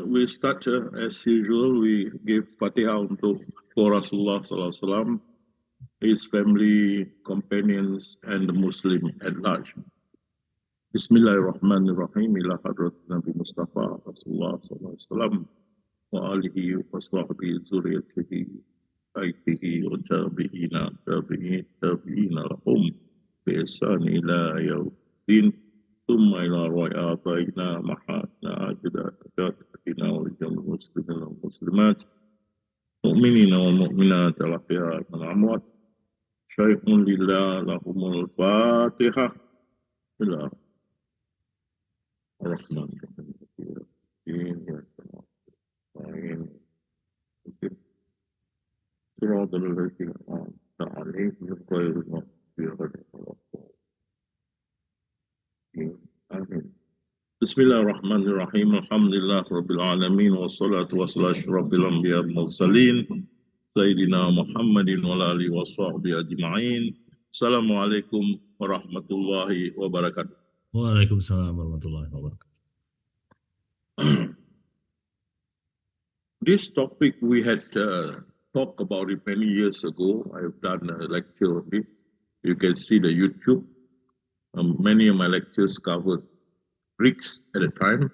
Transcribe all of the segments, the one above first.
we start as usual. We give Fatihah for Rasulullah Sallallahu Alaihi Wasallam, his family, companions, and the Muslim at large. Bismillahirrahmanirrahim. Ila hadrat Nabi Mustafa Rasulullah Sallallahu Alaihi Wasallam wa alihi wa sahbihi zuriyatihi aitihi wa tabi'ina lahum bi ihsan ila yauddin. ثم إلى رؤياتنا محاتنا أجدادنا ورجال المسلمين والمسلمات مؤمنين والمؤمنات الأحياء والأموات شيخ لله لهم الفاتحة إلى الرحمن الرحيم صراط الذين أنعمت عليهم غير المغضوب عليهم. Amin. Bismillahirrahmanirrahim. Alhamdulillah Rabbil Alamin. Wassalatu wassalamu asyrafil anbiya wal mursalin Sayyidina Muhammadin wa alihi wa sahbihi ajma'in. Assalamualaikum warahmatullahi wabarakatuh. Waalaikumsalam warahmatullahi wabarakatuh. This topic we had talked about it many years ago. I've done a lecture on this. You can see the YouTube. Many of my lectures covered BRICS at the time.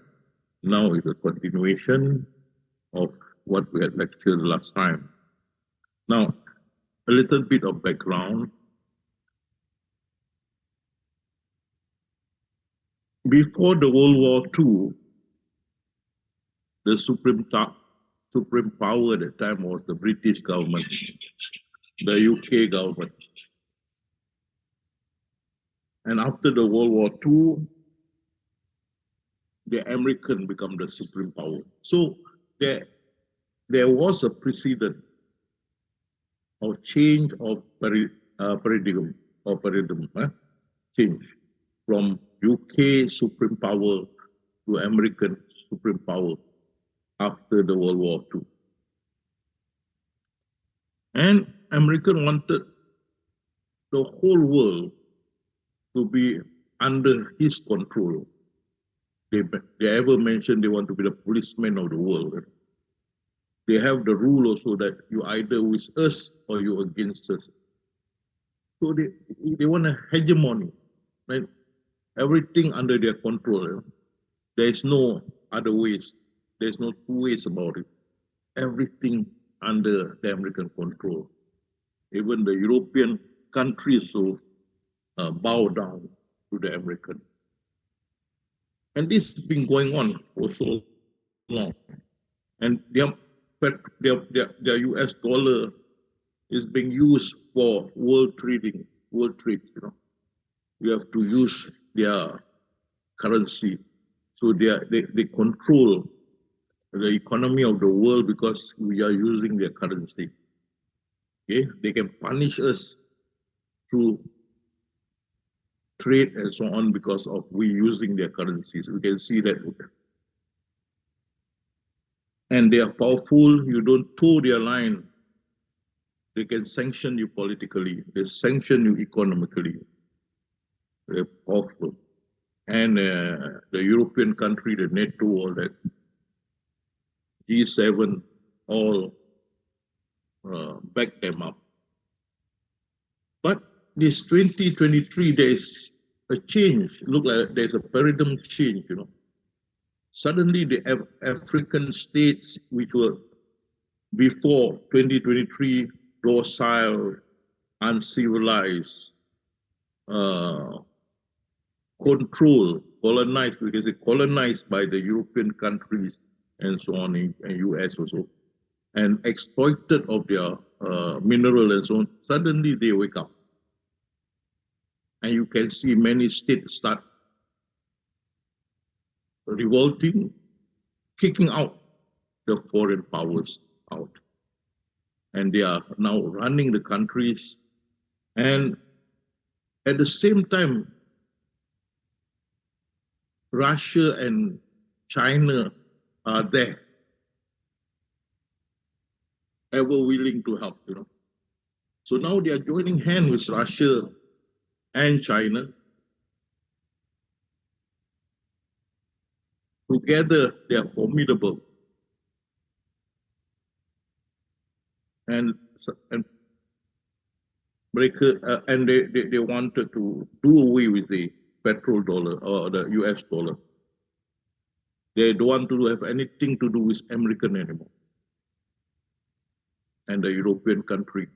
Now it's a continuation of what we had lectured last time. Now, a little bit of background. Before the World War II, the supreme power at the time was the British government, the UK government. And after the World War II, the American become the supreme power. So there was a precedent of change of paradigm change from UK supreme power to American supreme power after the World War II. And American wanted the whole world to be under his control. They ever mentioned they want to be the policeman of the world. They have the rule also that you either with us or you against us. So they want a hegemony, right? Everything under their control. There is no other ways. There's no two ways about it. Everything under the American control. Even the European countries so bow down to the American. And this has been going on for so long. And their US dollar is being used for world trade, You have to use their currency. So they control the economy of the world because we are using their currency. Okay? They can punish us through trade and so on because of we using their currencies. We can see that. And they are powerful. You don't toe their line. They can sanction you politically. They sanction you economically. They're powerful. And the European country, the NATO, all that, G7, all back them up. But this 2023, there's a change. Look like there's a paradigm change, Suddenly the African states, which were before 2023 docile, uncivilized, colonized, we can say colonized by the European countries and so on, and US also, and exploited of their mineral and so on, suddenly they wake up. And you can see many states start revolting, kicking out the foreign powers out. And they are now running the countries. And at the same time, Russia and China are there, ever willing to help, So now they are joining hands with Russia and China. Together, they are formidable. and and they wanted to do away with the petrol dollar or the US dollar. They don't want to have anything to do with American anymore and the European country.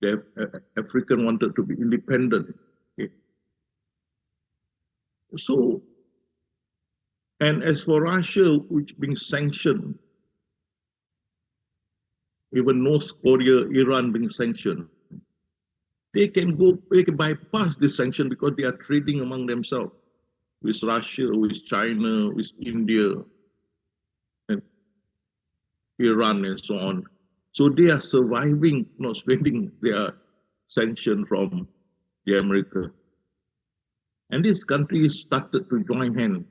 The African wanted to be independent. Okay. So, and as for Russia, which being sanctioned, even North Korea, Iran being sanctioned, they can bypass this sanction because they are trading among themselves with Russia, with China, with India, and Iran, and so on. So they are surviving, not spending their sanction from the America. And these countries started to join hands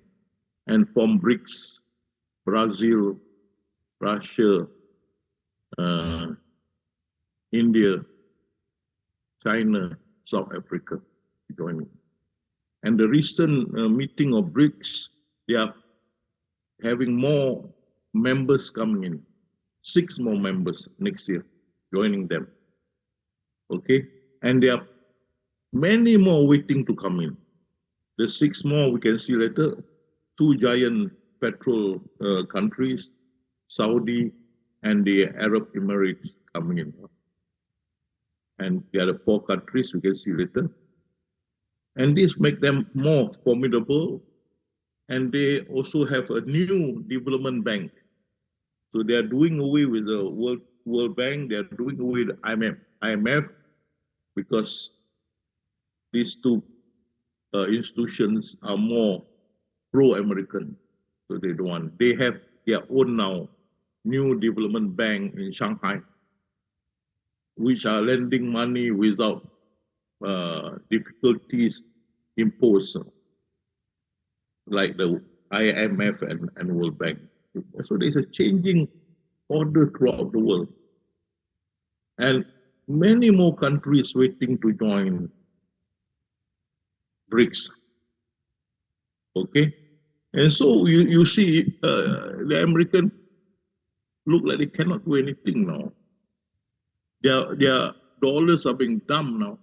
and form BRICS, Brazil, Russia, India, China, South Africa joining. And the recent meeting of BRICS, they are having more members coming in, 6 more members next year joining them. Okay, and there are many more waiting to come in. The 6 more we can see later, 2 giant petrol countries, Saudi and the Arab Emirates coming in. And the other 4 countries we can see later. And this make them more formidable. And they also have a new development bank. So they are doing away with the World Bank. They are doing away with the IMF because these 2 institutions are more pro-American. So they don't want. They have their own now new development bank in Shanghai, which are lending money without difficulties imposed, like the IMF and World Bank. So there's a changing order throughout the world. And many more countries waiting to join BRICS. Okay? And so you see the American look like they cannot do anything now. Their dollars are being dumped now.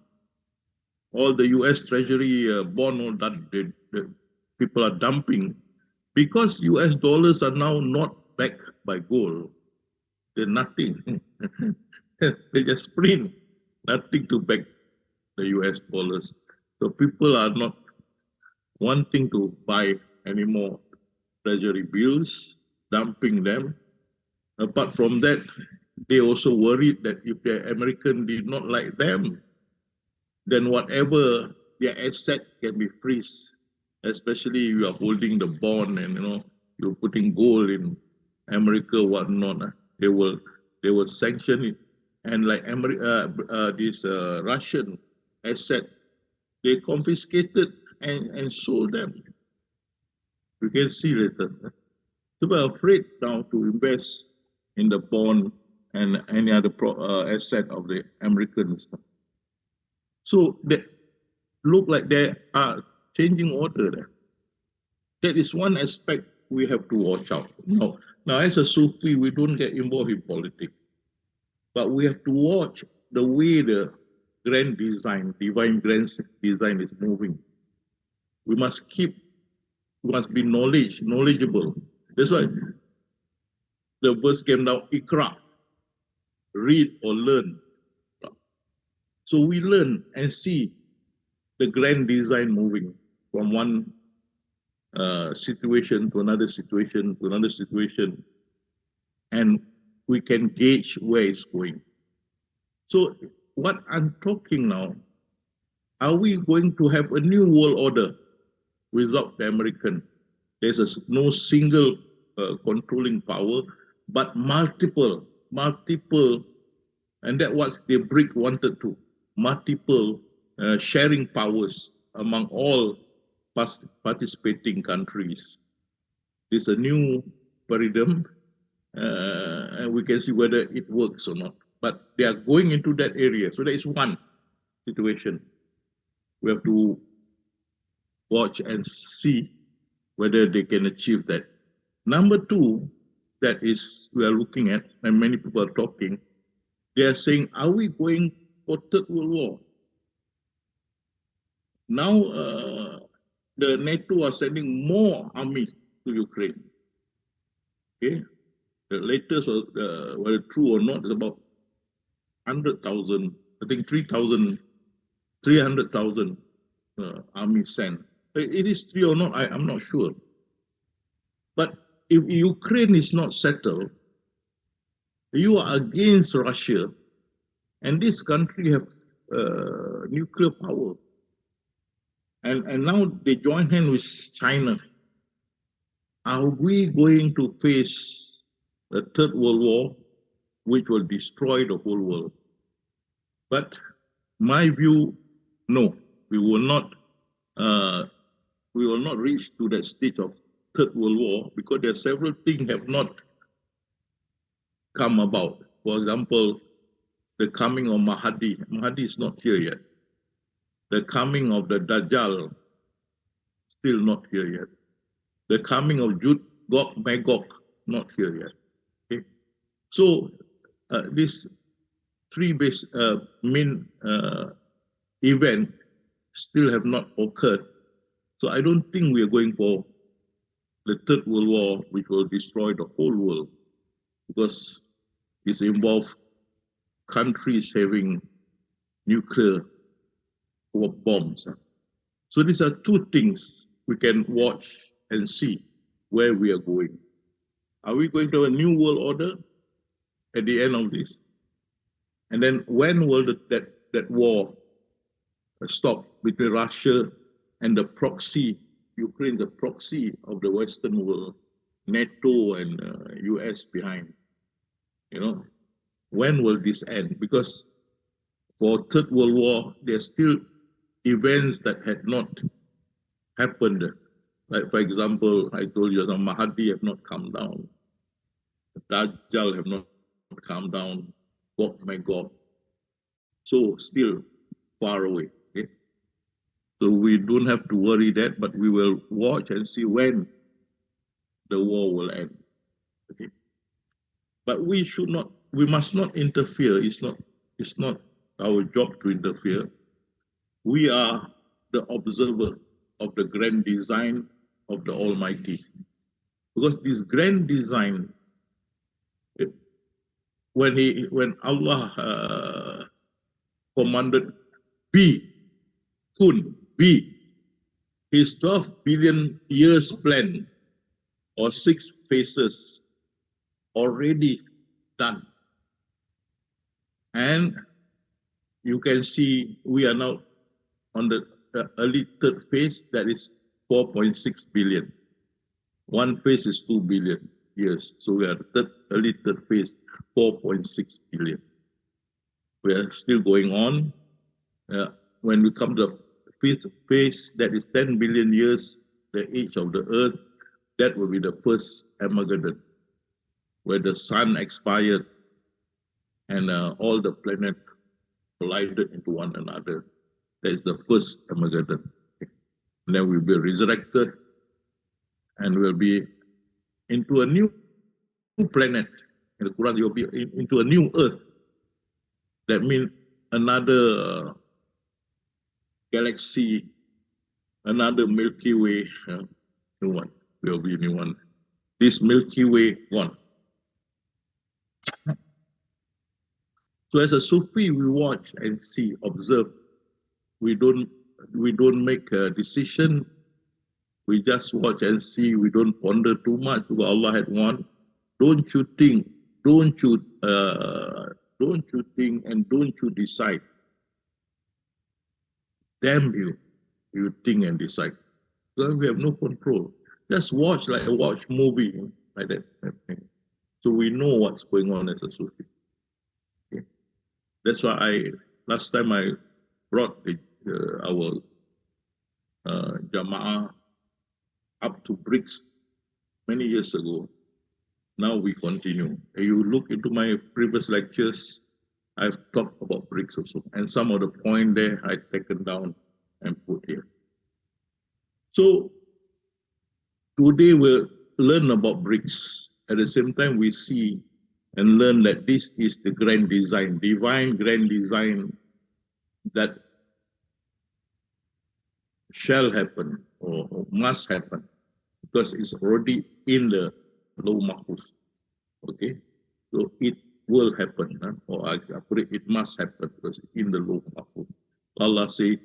All the US Treasury bond, all that the people are dumping because US dollars are now not backed by gold. They're nothing. They just print nothing to back the US dollars. So people are not wanting to buy any more treasury bills, dumping them. Apart from that, they also worried that if the American did not like them, then whatever their asset can be freezed, especially you are holding the bond and you're putting gold in America, whatnot. They will sanction it, and like this Russian asset, they confiscated and sold them. You can see later. So we're afraid now to invest in the bond and any other asset of the Americans. So they look like they are changing order there. That is one aspect we have to watch out. Now as a Sufi, we don't get involved in politics, but we have to watch the way the divine grand design is moving. We must be knowledgeable. That's why the verse came down, Ikra, read or learn. So we learn and see the grand design moving from one situation to another situation to another situation, and we can gauge where it's going. So what I'm talking now, are we going to have a new world order without the American? There's no single controlling power, but multiple, and that's what the BRIC wanted to, multiple sharing powers among all participating countries. It's a new paradigm, and we can see whether it works or not. But they are going into that area. So that is one situation. We have to watch and see whether they can achieve that. Number 2, that is we are looking at, and many people are talking, They are saying, are we going for Third World War? Now, the NATO are sending more army to Ukraine. Okay, the latest, whether true or not, is about 100,000. I think 300,000 army sent. It is true or not, I'm not sure. But if Ukraine is not settled, you are against Russia, and this country have nuclear power. And now they join hands with China. Are we going to face the Third World War, which will destroy the whole world? But my view, no, we will not reach to that stage of Third World War, because there are several things have not come about. For example, the coming of Mahdi. Mahdi is not here yet. The coming of the Dajjal, still not here yet. The coming of Gog Magog, not here yet. Okay? So these three main events still have not occurred. So I don't think we are going for the Third World War, which will destroy the whole world, because it involves countries having nuclear bombs. So these are two things we can watch and see where we are going. Are we going to have a new world order at the end of this? And then when will that war stop between Russia and the proxy, Ukraine, the proxy of the Western world, NATO and US behind? You know, when will this end? Because for Third World War, there are still events that had not happened. Like, for example, I told you that Mahdi have not come down. Dajjal have not come down. Gog Magog. So still far away. Okay? So we don't have to worry that, but we will watch and see when the war will end. Okay? But we must not interfere. It's not our job to interfere. We are the observer of the grand design of the Almighty. Because this grand design, when Allah commanded be, his 12 billion years plan, or 6 phases, already done. And you can see we are now on the early third phase, that is 4.6 billion. One phase is 2 billion years. So we are early third phase, 4.6 billion. We are still going on. When we come to the fifth phase, that is 10 billion years, the age of the earth, that will be the first Armageddon, where the sun expired and all the planets collided into one another. That is the first Armageddon. And then we'll be resurrected and we'll be into a new planet. In the Quran, you'll be into a new earth. That means another galaxy, another Milky Way, new one. There will be a new one. This Milky Way one. So as a Sufi, we watch and see, observe. We don't make a decision. We just watch and see. We don't ponder too much what Allah had want. Don't you think? Don't you think? And don't you decide? Damn you! You think and decide. Because we have no control. Just watch like a watch movie like that. So we know what's going on as a Sufi. Okay? That's why last time I brought our Jama'ah up to BRICS many years ago. Now we continue. If you look into my previous lectures, I've talked about BRICS also. And some of the point there I've taken down and put here. So today we'll learn about BRICS. At the same time, we see and learn that this is the grand design, divine grand design that shall happen or must happen because it's already in the law mahfuz. Okay, so it will happen, or I put it, it must happen because in the law mahfuz. Allah say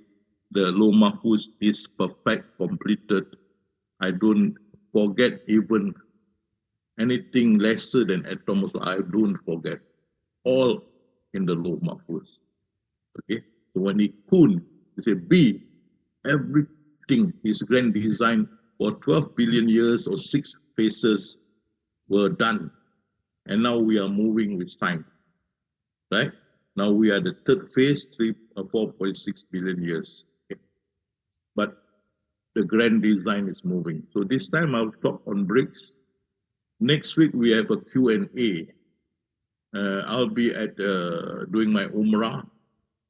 the law mahfuz is perfect, completed. I don't forget even anything lesser than atom, so I don't forget. All in the law mahfuz. Okay, so when he kun, he say be, everything, his grand design for 12 billion years or 6 phases were done. And now we are moving with time, right? Now we are the third phase, 4.6 billion years. Okay. But the grand design is moving. So this time I'll talk on BRICS. Next week we have a Q&A. I'll be at doing my Umrah,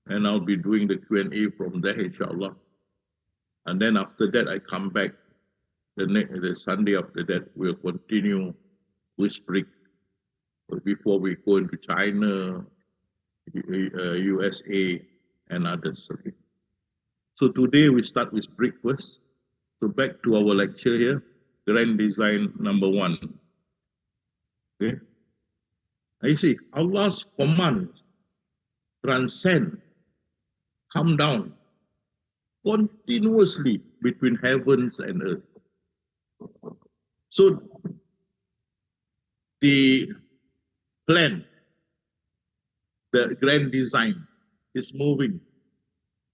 and I'll be doing the Q&A from there, inshallah. And then after that, I come back. The Sunday after that, we'll continue with BRICS. Before we go into China, USA, and others. Okay. So today we start with BRICS first. So back to our lecture here, grand design number 1. Okay. You see, Allah's command transcend, come down continuously between heavens and earth. So the plan, the grand design is moving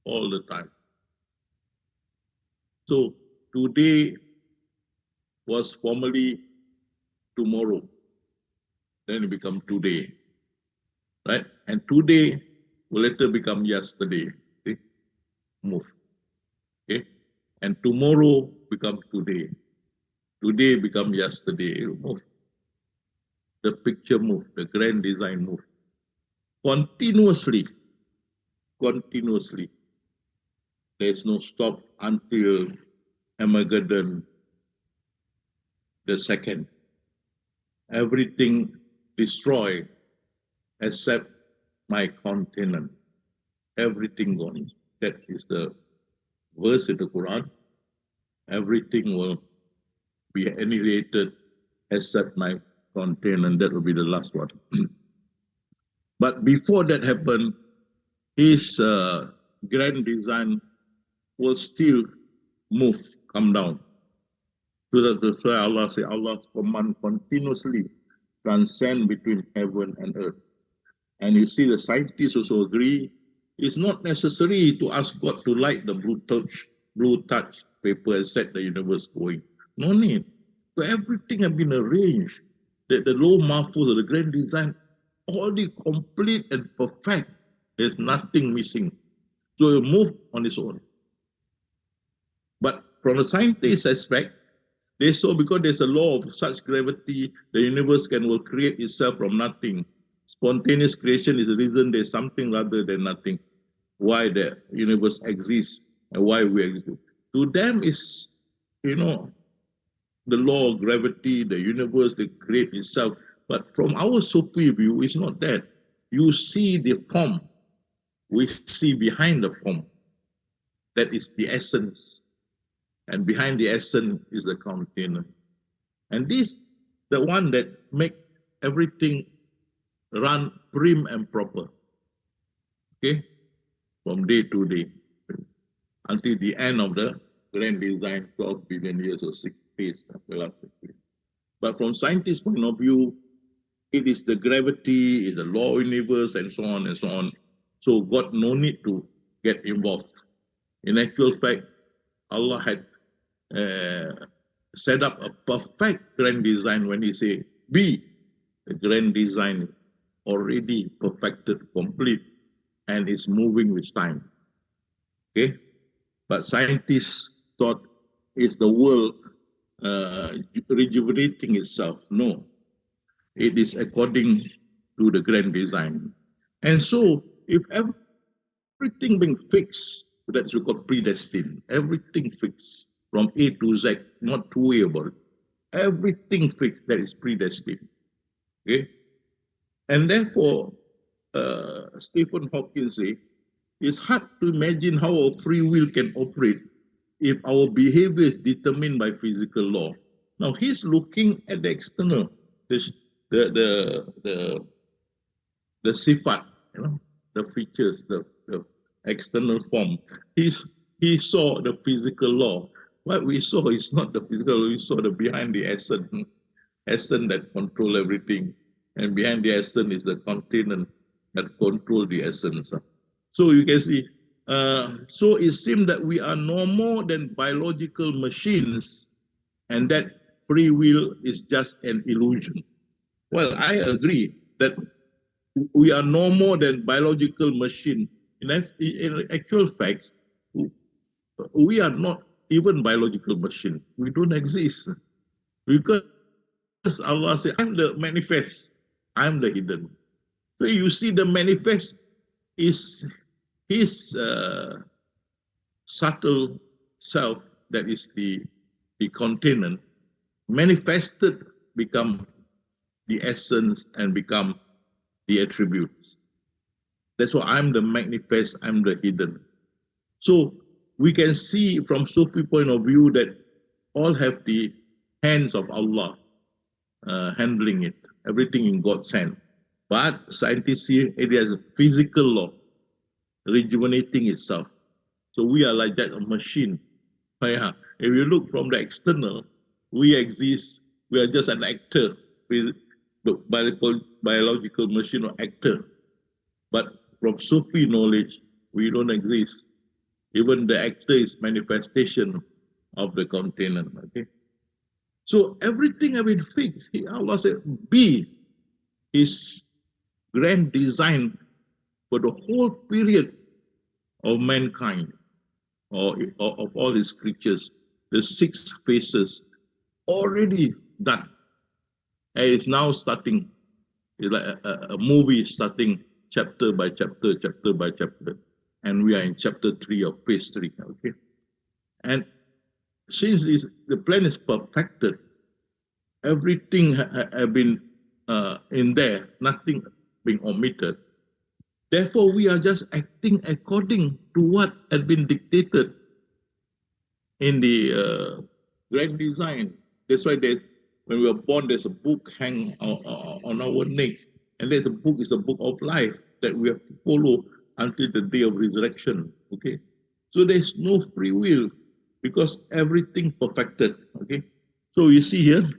all the time. So today was formerly tomorrow, then it become today, right? And today will later become yesterday. Okay? Move. Okay? And tomorrow become today. Today become yesterday. Move. The picture move, the grand design move. Continuously. Continuously. There is no stop until Armageddon, the second. Everything destroyed except my continent. Everything gone. That is the verse in the Quran. Everything will be annihilated except my continent. That will be the last one. But before that happened, his grand design will still move, come down. So that's why Allah says Allah's command continuously transcend between heaven and earth. And you see the scientists also agree, it's not necessary to ask God to light the blue touch paper and set the universe going. No need. So everything has been arranged. That the law mahfuz, the grand design, already complete and perfect. There's nothing missing. So it move on its own. But from a scientist aspect, they saw because there's a law of such gravity, the universe will create itself from nothing. Spontaneous creation is the reason there's something rather than nothing. Why the universe exists and why we exist. To them is, the law of gravity, the universe, they create itself. But from our Sufi view, it's not that. You see the form. We see behind the form. That is the essence. And behind the essence is the container. And this, the one that make everything run prim and proper. Okay? From day to day. Until the end of the grand design, 12 billion years or 6 days. But from scientists' point of view, it is the gravity, is the law of the universe, and so on and so on. So God no need to get involved. In actual fact, Allah had set up a perfect grand design when he say, be the grand design already perfected, complete, and it's moving with time. Okay? But scientists thought it's the world rejuvenating itself. No. It is according to the grand design. And so, if everything being fixed, that's what we call predestined. Everything fixed from A to Z, not two way about it. Everything fixed, that is predestined. Okay? And therefore, Stephen Hawking says, it's hard to imagine how our free will can operate if our behavior is determined by physical law. Now he's looking at the external, the sifat, the features, the external form. He saw the physical law. What we saw is not the physical law, we saw the behind the essence that control everything. And behind the essence is the container that control the essence. So you can see, so it seems that we are no more than biological machines, and that free will is just an illusion. Well, I agree that we are no more than biological machine. In actual fact, we are not even biological machine. We don't exist. Because Allah said, I'm the manifest, I'm the hidden. So you see the manifest is his subtle self, that is the container, manifested become the essence and become the attributes. That's why I'm the manifest, I'm the hidden. So we can see from Sufi point of view that all have the hands of Allah handling it, everything in God's hand. But scientists see it as a physical law, rejuvenating itself. So we are like that, a machine. If you look from the external, we exist, we are just an actor, biological machine or actor. But from Sufi knowledge, we don't exist. Even the actor is manifestation of the container. Okay. So everything has been fixed. Allah said, be His grand design for the whole period of mankind, or of all His creatures, the 6 phases already done. And it's now starting. It's like a movie starting chapter by chapter, chapter by chapter. And we are in chapter 3 of phase 3. Okay. And since the plan is perfected, everything has been in there, nothing being omitted. Therefore, we are just acting according to what had been dictated in the grand design. That's why when we are born, there's a book hang on our neck, and there's a book is the book of life that we have to follow until the day of resurrection. Okay, so there's no free will because everything perfected. Okay, so you see here,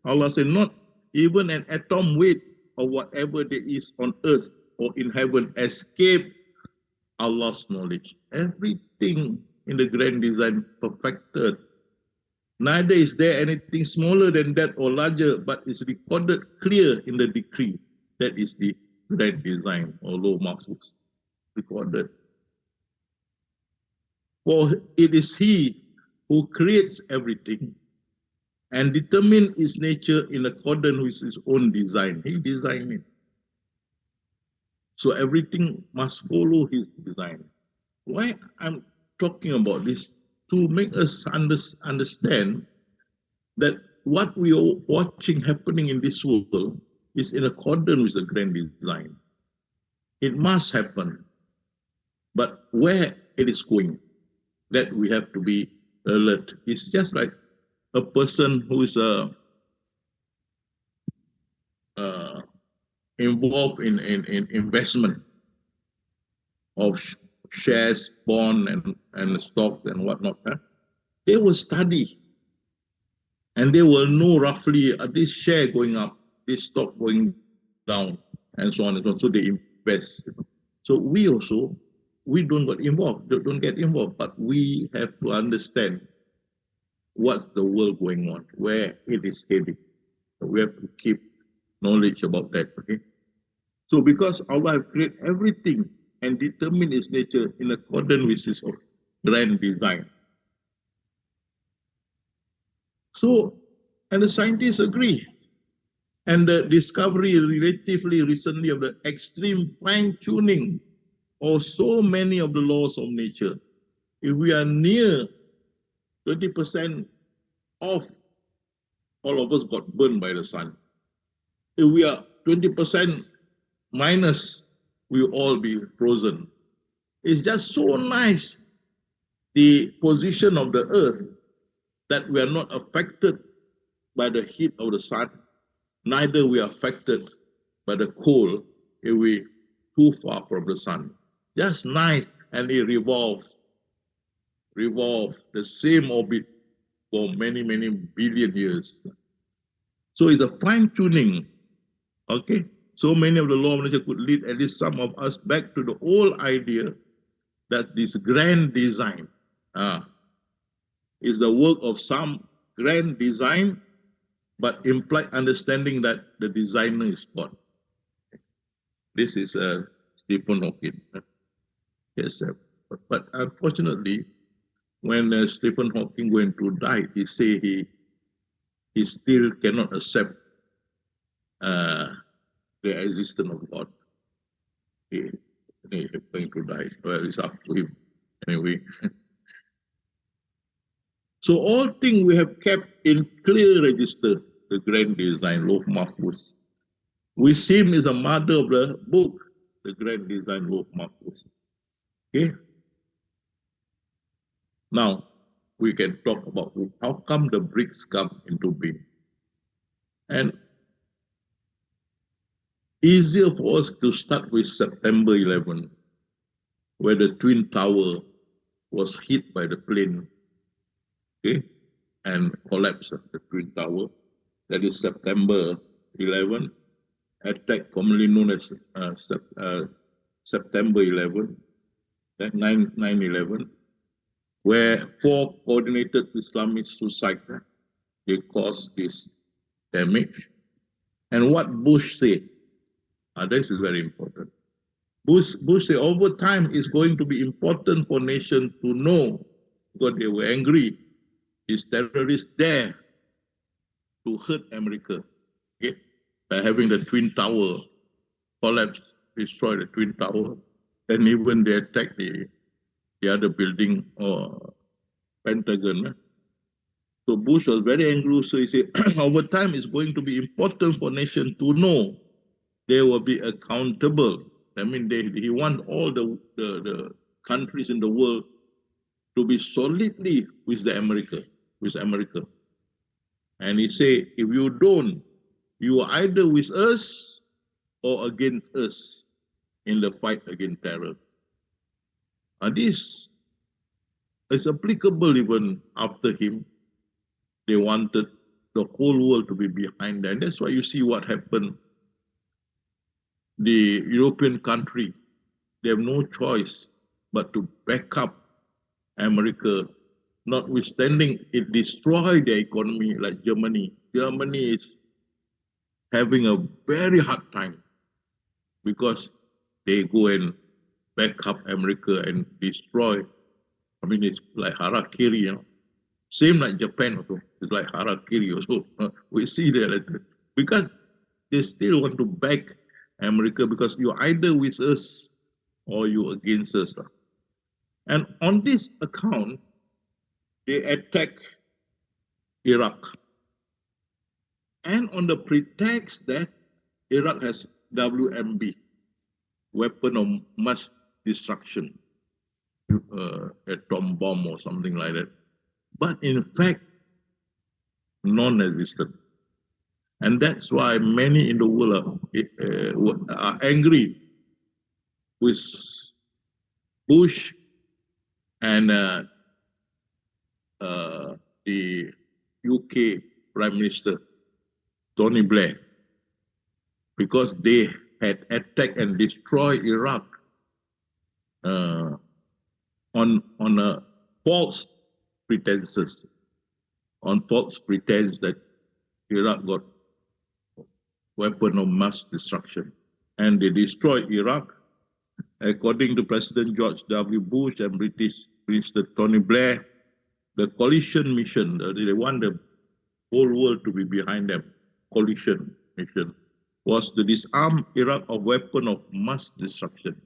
Allah said, not even an atom weight or whatever there is on earth or in heaven escape Allah's knowledge. Everything in the grand design perfected. Neither is there anything smaller than that or larger, but is recorded clear in the decree. That is the grand design or law mahfuz, recorded. For it is He who creates everything and determines its nature in accordance with His own design. He designed it. So everything must follow His design. Why I'm talking about this? To make us understand that what we are watching happening in this world is in accordance with the grand design. It must happen. But where it is going, that we have to be alert. It's just like a person who is involved in investment of shares, bond, and stocks and whatnot. They will study and they will know roughly this share going up, this stock going down, and so on and so on. So they invest. So we also, we don't get involved, but we have to understand what's the world going on, where it is heading. So we have to keep knowledge about that. Okay. So because Allah has created everything and determined its nature in accordance with His grand design. So, and the scientists agree. And the discovery relatively recently of the extreme fine-tuning of so many of the laws of nature. If we are near 20% off, all of us got burned by the sun. If we are 20% minus, we all be frozen. It's just so nice, the position of the earth, that we are not affected by the heat of the sun, neither we are affected by the cold if we too far from the sun. Just nice, and it revolve the same orbit for many, many billion years. So it's a fine tuning, okay? So many of the law of nature could lead at least some of us back to the old idea that this grand design is the work of some grand design, but implied understanding that the designer is God. This is Stephen Hawking. Yes, but unfortunately, when Stephen Hawking went to die, he say he still cannot accept the existence of God. He's going to die. Well, it's up to him anyway. So all things we have kept in clear register, the grand design, Loh Mahfuz. We see him as the mother of the book, the grand design, Loh Mahfuz. Okay? Now, we can talk about how come the BRICS come into being. And easier for us to start with September 11, where the Twin Tower was hit by the plane, okay, and collapsed the Twin Tower. That is September 11, attack commonly known as September 11, that 9/11, where 4 coordinated Islamist suicide, they caused this damage. And what Bush said, this is very important. Bush said over time it's going to be important for nations to know, because they were angry, is terrorists there to hurt America, okay, by having the Twin Tower collapse, destroy the Twin Tower, and even they attack the other building or Pentagon. So Bush was very angry, so he said, over time it's going to be important for nations to know they will be accountable. I mean, he wants all the countries in the world to be solidly with America. And he said, if you don't, you are either with us or against us in the fight against terror. And this is applicable even after him. They wanted the whole world to be behind them. And that's why you see what happened. The European country, they have no choice but to back up America, notwithstanding it destroyed their economy like Germany. Germany is having a very hard time because they go and back up America and destroy. I mean, it's like harakiri, you know. Same like Japan also. It's like harakiri also. We see that because they still want to back America, because you're either with us or you're against us. And on this account, they attack Iraq. And on the pretext that Iraq has WMB, weapon of mass destruction, atom bomb or something like that. But in fact, non-existent. And that's why many in the world are angry with Bush and the UK Prime Minister, Tony Blair, because they had attacked and destroyed Iraq on a false pretenses, on false pretense that Iraq got weapon of mass destruction. And they destroyed Iraq. According to President George W. Bush and British Minister Tony Blair, the coalition mission, they want the whole world to be behind them, coalition mission, was to disarm Iraq of weapon of mass destruction,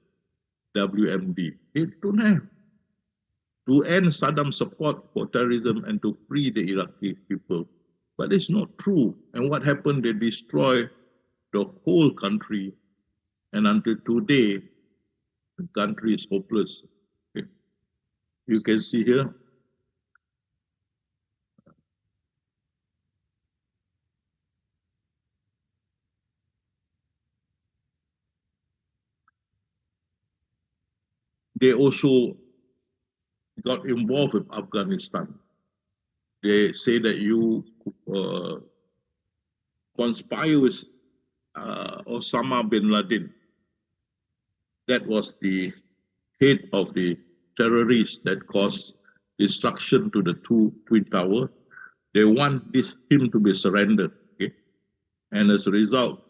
WMD. They don't have. To end Saddam's support for terrorism and to free the Iraqi people. But it's not true. And what happened? They destroyed the whole country And until today, the country is hopeless. Okay. You can see here, they also got involved with Afghanistan. They say that you conspire with Osama bin Laden. That was the head of the terrorists that caused destruction to the Twin Tower. They want him to be surrendered. Okay? And as a result,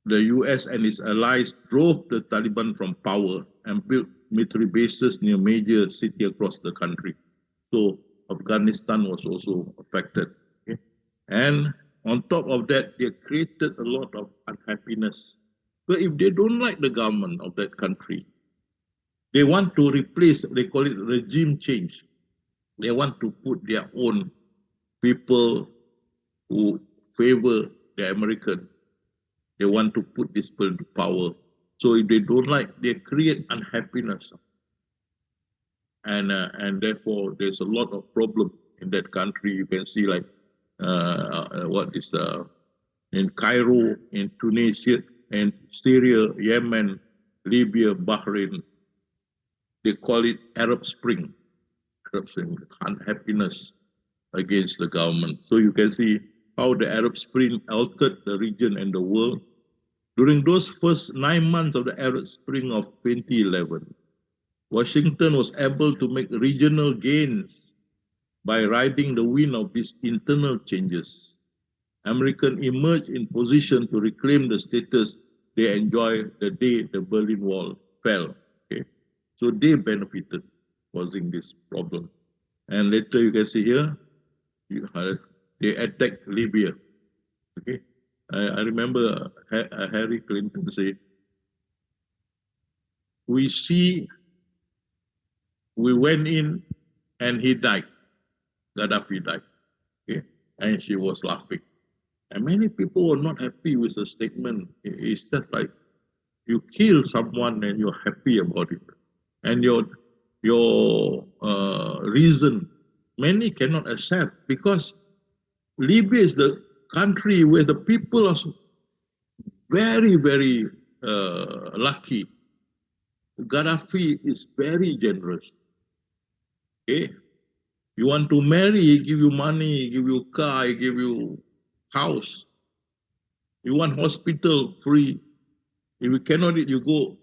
the US and its allies drove the Taliban from power and built military bases near major cities across the country. So Afghanistan was also affected. Okay? And on top of that, they created a lot of unhappiness. But if they don't like the government of that country, they want to replace, they call it regime change. They want to put their own people who favor the American. They want to put this people into power. So if they don't like, they create unhappiness. And therefore, there's a lot of problem in that country. You can see like in Cairo, in Tunisia, in Syria, Yemen, Libya, Bahrain. They call it Arab Spring. Arab Spring, unhappiness against the government. So you can see how the Arab Spring altered the region and the world. During those first 9 months of the Arab Spring of 2011, Washington was able to make regional gains by riding the wind of these internal changes. Americans emerged in position to reclaim the status they enjoyed the day the Berlin Wall fell. Okay? So they benefited, causing this problem. And later you can see here, they attacked Libya. Okay, I remember Harry Clinton say, we went in and he died. Gaddafi died. Okay, and she was laughing. And many people were not happy with the statement. It's just like you kill someone and you're happy about it. And your reason, many cannot accept, because Libya is the country where the people are very, very lucky. Gaddafi is very generous. Okay? You want to marry, he give you money, he give you a car, he give you house. You want hospital, free. If you cannot, you go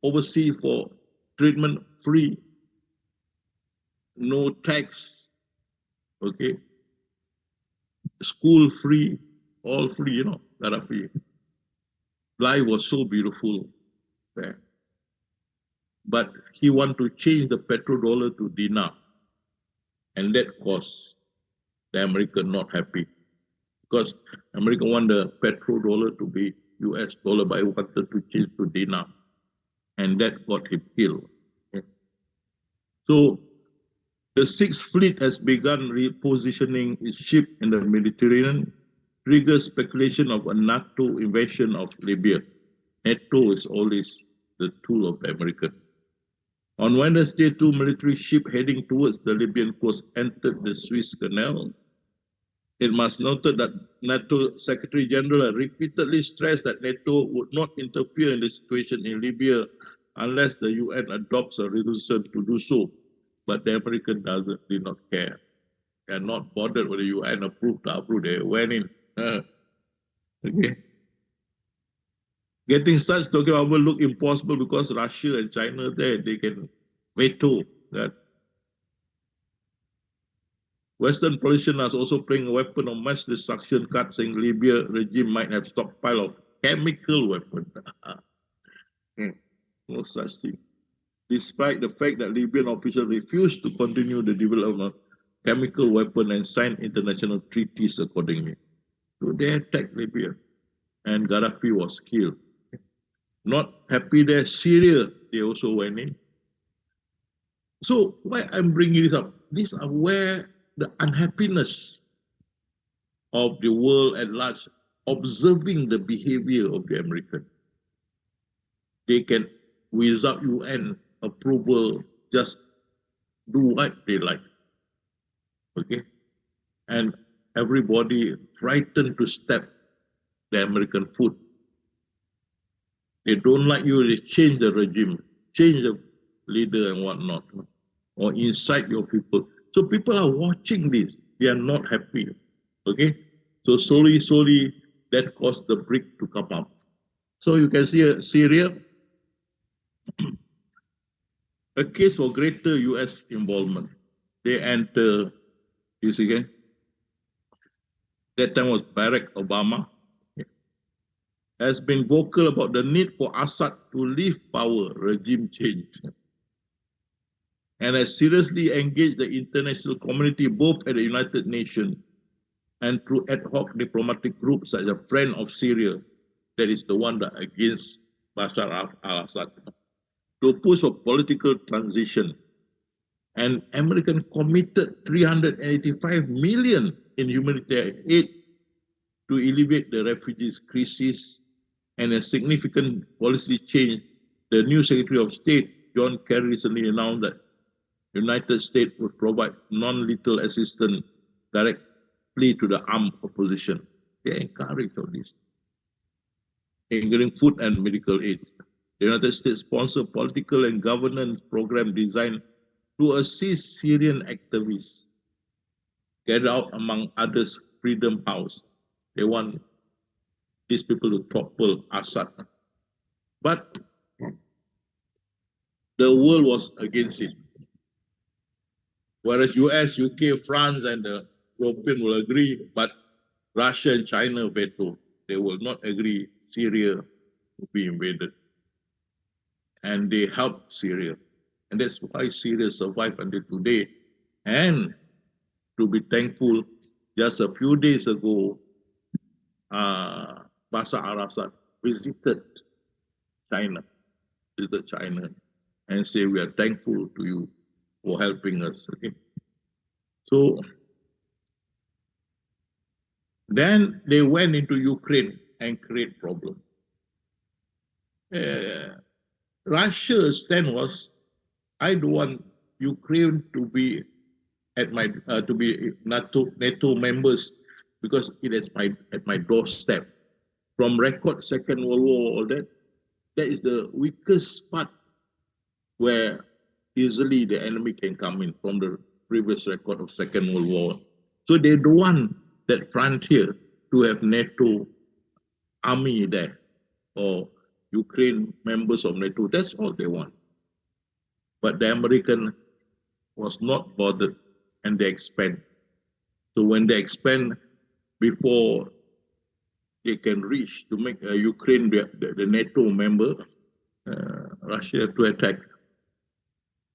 overseas for treatment, free. No tax. Okay? School free, all free, you know, Gaddafi. Life was so beautiful there. But he want to change the petrodollar to dinar. And that caused the American not happy. Because America want the petrodollar to be US dollar, but I wanted to change to dinar. And that got him killed. Okay. So the Sixth Fleet has begun repositioning its ship in the Mediterranean, triggers speculation of a NATO invasion of Libya. NATO is always the tool of the American. On Wednesday, 2 military ships heading towards the Libyan coast entered the Suez Canal. It must noted that NATO Secretary General repeatedly stressed that NATO would not interfere in the situation in Libya unless the UN adopts a resolution to do so. But the American did not care. They are not bothered whether the UN approved or approved. They went in. Okay. Getting such talking about will look impossible because Russia and China there, they can veto that. Western politicians are also playing a weapon of mass destruction card, saying Libya regime might have stockpile of chemical weapons. No such thing. Despite the fact that Libyan officials refused to continue the development of chemical weapon and signed international treaties accordingly. So they attacked Libya and Gaddafi was killed. Not happy there, Syria, they also went in. So why I'm bringing this up? These are where the unhappiness of the world at large observing the behavior of the American. They can, without UN approval, just do what they like. Okay? And everybody frightened to step the American foot. They don't like you, they change the regime, change the leader and whatnot, or incite your people. So people are watching this. They are not happy. Okay? So slowly, that caused the BRICS to come up. So you can see Syria, a case for greater US involvement. They enter, you see again, that time was Barack Obama, has been vocal about the need for Assad to leave power, regime change, and has seriously engaged the international community both at the United Nations and through ad hoc diplomatic groups such as a Friend of Syria, that is the one that against Bashar al-Assad, to push for political transition. And American committed $385 million in humanitarian aid to alleviate the refugees crisis, and a significant policy change. The new Secretary of State, John Kerry, recently announced that the United States would provide non-lethal assistance directly to the armed opposition. They encourage all this, including food and medical aid. The United States sponsored political and governance program designed to assist Syrian activists, carried out among others Freedom House. They want these people to topple Assad. But the world was against it. Whereas US, UK, France, and the European will agree, but Russia and China veto. They will not agree Syria will be invaded. And they helped Syria. And that's why Syria survived until today. And to be thankful, just a few days ago, Bashar al-Assad visited China, and say, we are thankful to you for helping us. Okay. So then they went into Ukraine and create problem. Russia's stand was, I don't want Ukraine to be at my to be NATO members because it is at my doorstep. From record Second World War, all that is the weakest part where easily the enemy can come in from the previous record of Second World War. So they don't want that frontier to have NATO army there or Ukraine members of NATO. That's all they want. But the American was not bothered, and they expand. So when they expand, before they can reach to make Ukraine the NATO member, Russia to attack.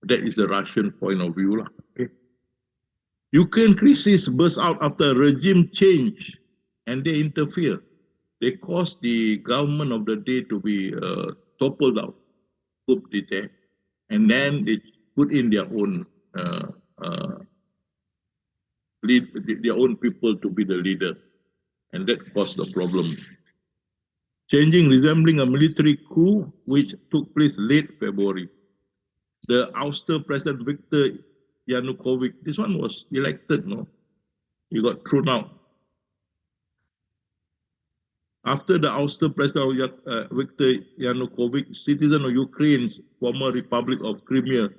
That is the Russian point of view. Okay. Ukraine crisis burst out after a regime change, and they interfere. They caused the government of the day to be toppled out, coup d'etat, and then they put in their own their own people to be the leader, and that caused the problem. Changing, resembling a military coup which took place late February. The ouster President Viktor Yanukovych, this one was elected, no? He got thrown out. After the ouster President Viktor Yanukovych, citizen of Ukraine's former Republic of Crimea,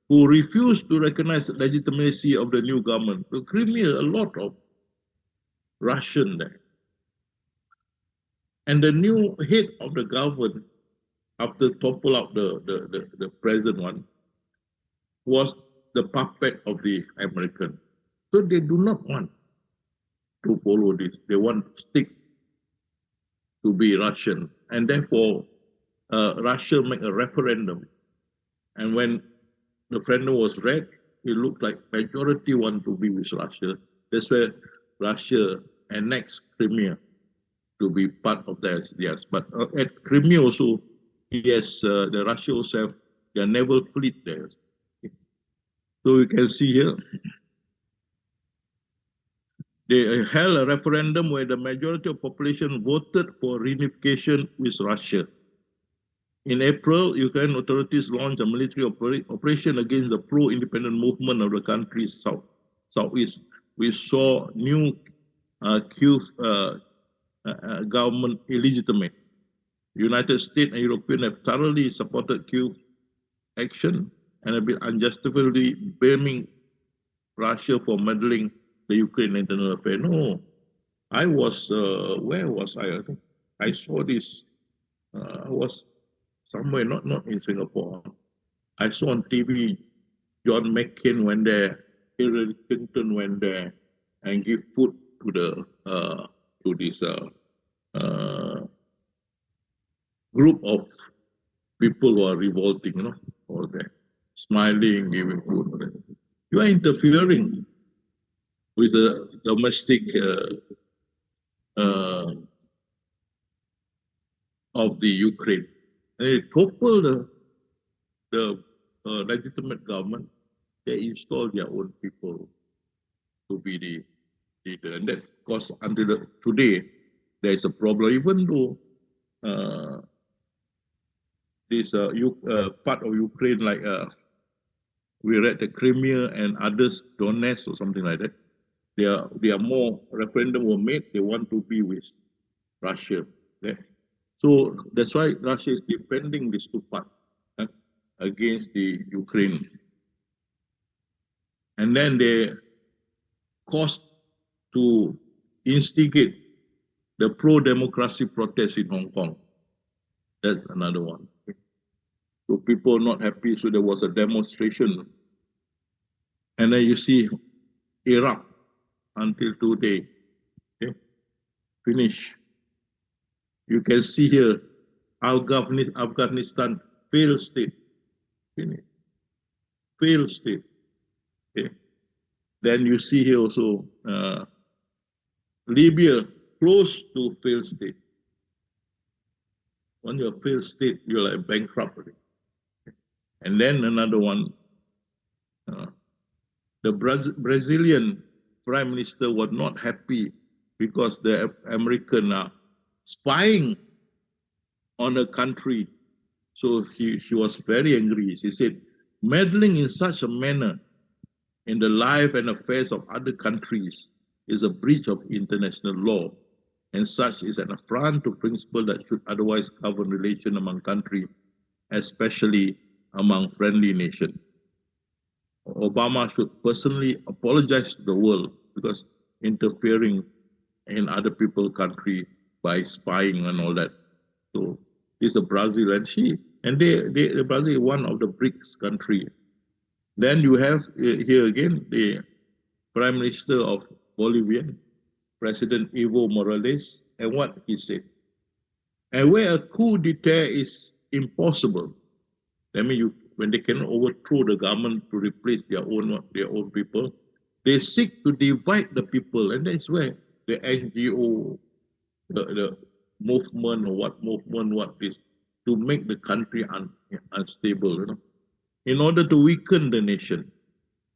who refused to recognize the legitimacy of the new government. So Crimea, a lot of Russian there. And the new head of the government, after topple out the present one, was the puppet of the American. So they do not want to follow this. They want to stick to be Russian. And therefore, Russia make a referendum. And when the referendum was read, it looked like majority want to be with Russia. That's where Russia annexed Crimea to be part of theirs. Yes, but at Crimea also, yes, the Russia also have their naval fleet there. So you can see here, They held a referendum where the majority of population voted for reunification with Russia. In April, Ukraine authorities launched a military operation against the pro-independent movement of the country's southeast. We saw new Kyiv government illegitimate. United States and Europeans have thoroughly supported Kyiv action and have been unjustifiably blaming Russia for meddling the Ukraine internal affair. No, I was, where was I? I think I saw this. I was somewhere, not in Singapore. I saw on TV, John McCain went there, Hillary Clinton went there, and give food to the to this group of people who are revolting, all there, smiling, giving food. You are interfering with the domestic of the Ukraine. And they topple the legitimate government. They install their own people to be the leader. And that, of course, until today, there is a problem, even though this part of Ukraine, like we read the Crimea and others, Donetsk or something like that, they are more, referendum were made, they want to be with Russia. Okay? So that's why Russia is defending these two parts against the Ukraine. And then they caused to instigate the pro-democracy protests in Hong Kong. That's another one. Okay? So people not happy, so there was a demonstration. And then you see Iraq until today. Okay? Finish. You can see here Afghanistan failed state. Finish. Failed state. Okay? Then you see here also Libya close to failed state. When you're a failed state, you're like bankrupt. And then another one, the Brazilian Prime Minister was not happy because the American are spying on a country. So she was very angry. She said, meddling in such a manner in the life and affairs of other countries is a breach of international law, and such is an affront to principle that should otherwise govern relation among countries, especially among friendly nations. Obama should personally apologize to the world because interfering in other people's country by spying and all that. So it's a Brazil, and Brazil is one of the BRICS country. Then you have here again the Prime Minister of Bolivia, President Evo Morales, and what he said. And where a coup d'etat is impossible, that means when they cannot overthrow the government to replace their own people, they seek to divide the people, and that's where the NGO, the movement, or what is, to make the country unstable, in order to weaken the nation.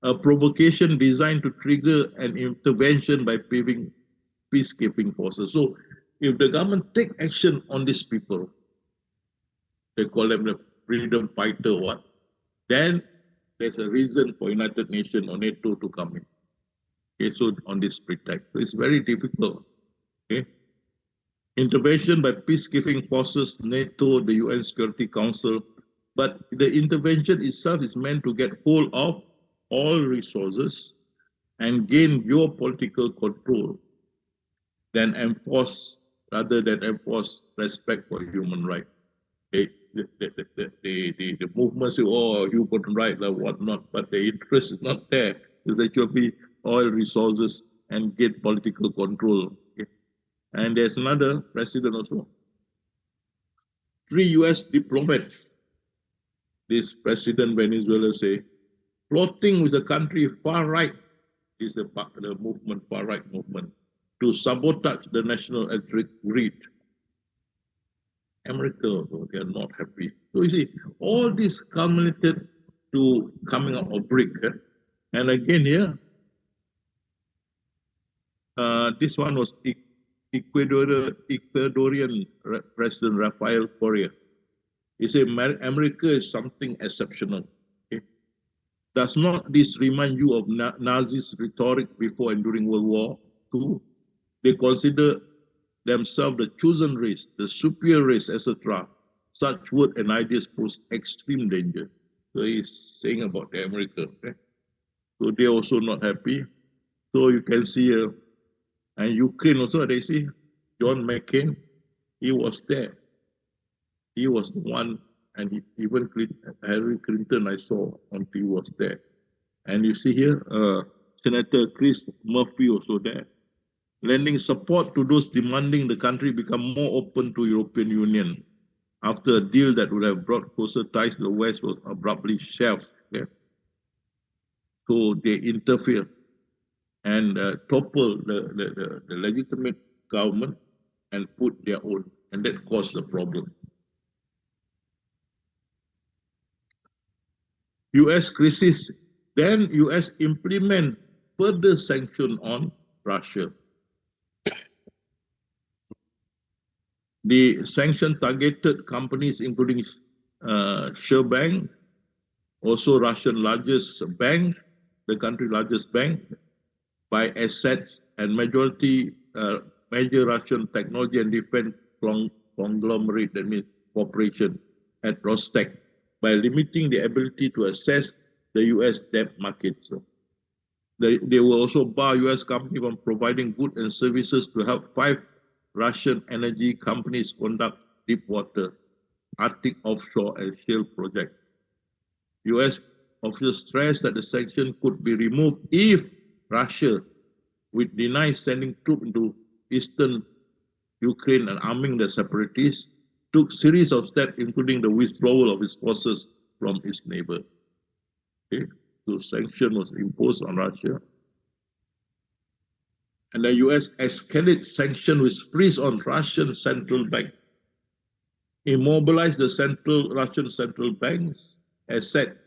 A provocation designed to trigger an intervention by paving peacekeeping forces. So if the government take action on these people, they call them the freedom fighter or what, then there's a reason for United Nations or NATO to come in. Okay, so on this pretext. So it's very difficult. Okay. Intervention by peacekeeping forces, NATO, the UN Security Council, but the intervention itself is meant to get hold of all resources and gain geopolitical control rather than enforce respect for human rights. The movement say, oh, human rights or whatnot, but the interest is not there. It's actually oil resources and get political control. Okay? And there's another president also. 3 US diplomats, this President Venezuela say, plotting with the country far right, is the movement, far right movement, to sabotage the national electric grid. America, they are not happy. So you see, all this culminated to coming out of BRICS. And again here, This one was Ecuadorian President Rafael Correa. He said, America is something exceptional. Okay? Does not this remind you of Nazis' rhetoric before and during World War II? They consider themselves the chosen race, the superior race, etc. Such words and ideas pose extreme danger. So he's saying about the America. Okay? So they're also not happy. So you can see and Ukraine also, they see John McCain, he was there. He was the one, and even Hillary Clinton, I saw on TV, was there. And you see here, Senator Chris Murphy also there, lending support to those demanding the country become more open to European Union after a deal that would have brought closer ties to the West was abruptly shelved. Okay? So they interfere and topple the legitimate government and put their own, and that caused the problem. US crisis, then US implement further sanction on Russia. The sanction targeted companies including Sberbank, also Russian largest bank, the country's largest bank, by assets and major Russian technology and defense conglomerate, that means corporation, at Rostec, by limiting the ability to access the US debt market. So they will also bar US companies from providing goods and services to help 5 Russian energy companies conduct deep water, Arctic offshore and shale projects. US officials stressed that the sanction could be removed if Russia would deny sending troops into eastern Ukraine and arming the separatists, took series of steps, including the withdrawal of its forces from its neighbor. Okay? So sanction was imposed on Russia. And the US escalated sanction with freeze on Russian central bank, immobilized the Russian central bank's asset,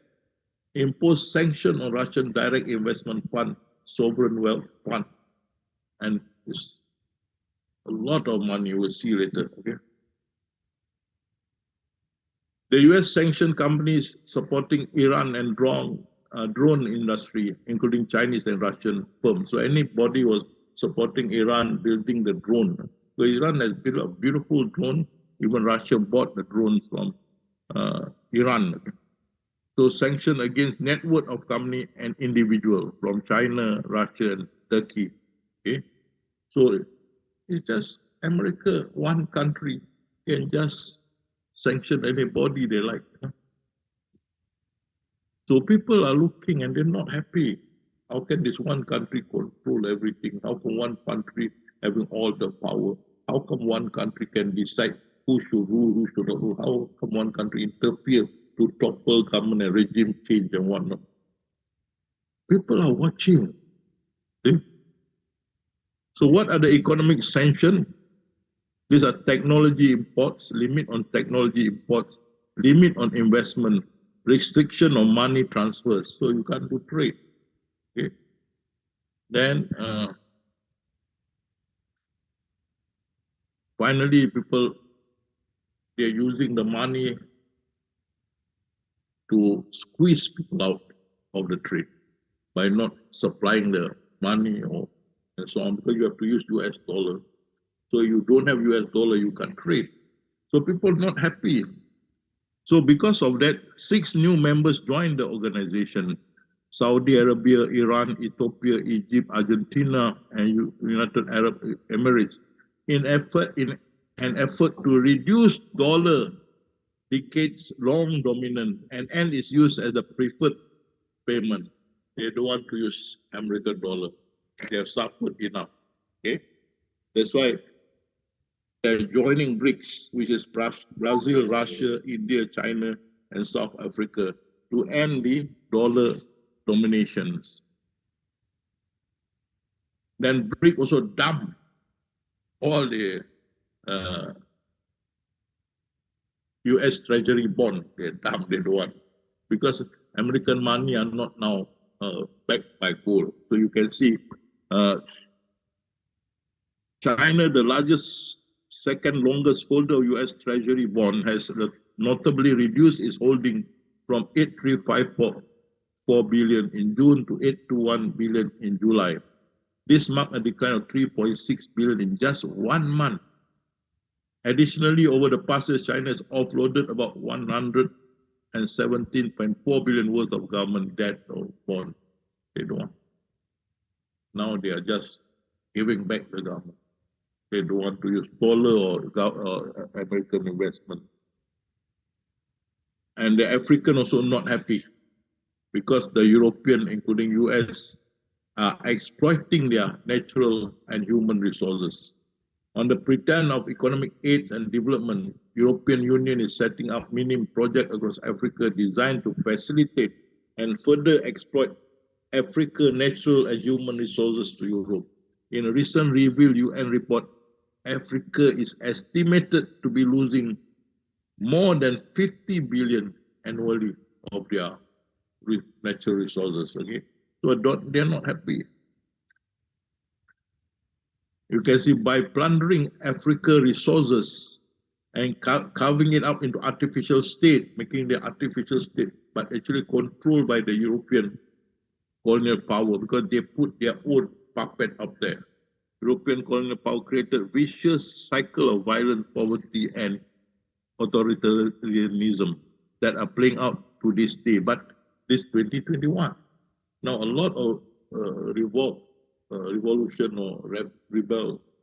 imposed sanction on Russian direct investment fund, sovereign wealth fund, and it's a lot of money we'll see later. Okay. The US sanctioned companies supporting Iran and drone industry, including Chinese and Russian firms. So anybody was supporting Iran building the drone. So Iran has built a beautiful drone. Even Russia bought the drones from Iran. So sanction against network of company and individual from China, Russia, and Turkey. Okay, so it's just America, one country can just sanction anybody they like. So people are looking and they're not happy. How can this one country control everything? How come one country having all the power? How come one country can decide who should rule, who should not rule? How come one country interfere to topple government and regime change and whatnot? People are watching. See? So what are the economic sanctions? These are technology imports, limit on technology imports, limit on investment, restriction on money transfers. So you can't do trade. Okay. Then finally, people, they're using the money to squeeze people out of the trade by not supplying the money or and so on, because you have to use US dollar. So you don't have US dollar, you can't trade. So people are not happy. So because of that, 6 new members joined the organization: Saudi Arabia, Iran, Ethiopia, Egypt, Argentina, and United Arab Emirates, in an effort to reduce dollar decades-long dominance and end its use as a preferred payment. They don't want to use American dollar. They have suffered enough. Okay, that's why they're joining BRICS, which is Brazil, Russia, India, China, and South Africa, to end the dollar dominations. Then BRICS also dumped all the US Treasury bond. They dumped, they don't want, because American money are not now backed by gold. So you can see China, the largest, second longest holder of US Treasury bond, has notably reduced its holding from 8,354 billion in June to 821 billion in July. This marked a decline of 3.6 billion in just 1 month. Additionally, over the past year, China has offloaded about 117.4 billion worth of government debt or bond. They don't want. Now they are just giving back the government. They don't want to use dollar or American investment. And the African also not happy because the European, including US, are exploiting their natural and human resources. On the pretense of economic aid and development, European Union is setting up mini projects across Africa designed to facilitate and further exploit Africa's natural and human resources to Europe. In a recent revealed UN report, Africa is estimated to be losing more than 50 billion annually of their natural resources. Okay, so they're not happy. You can see by plundering Africa resources and carving it up into artificial state, making the artificial state, but actually controlled by the European colonial power because they put their own puppet up there. European colonial power created vicious cycle of violence, poverty, and authoritarianism that are playing out to this day. But this 2021, now a lot of revolution or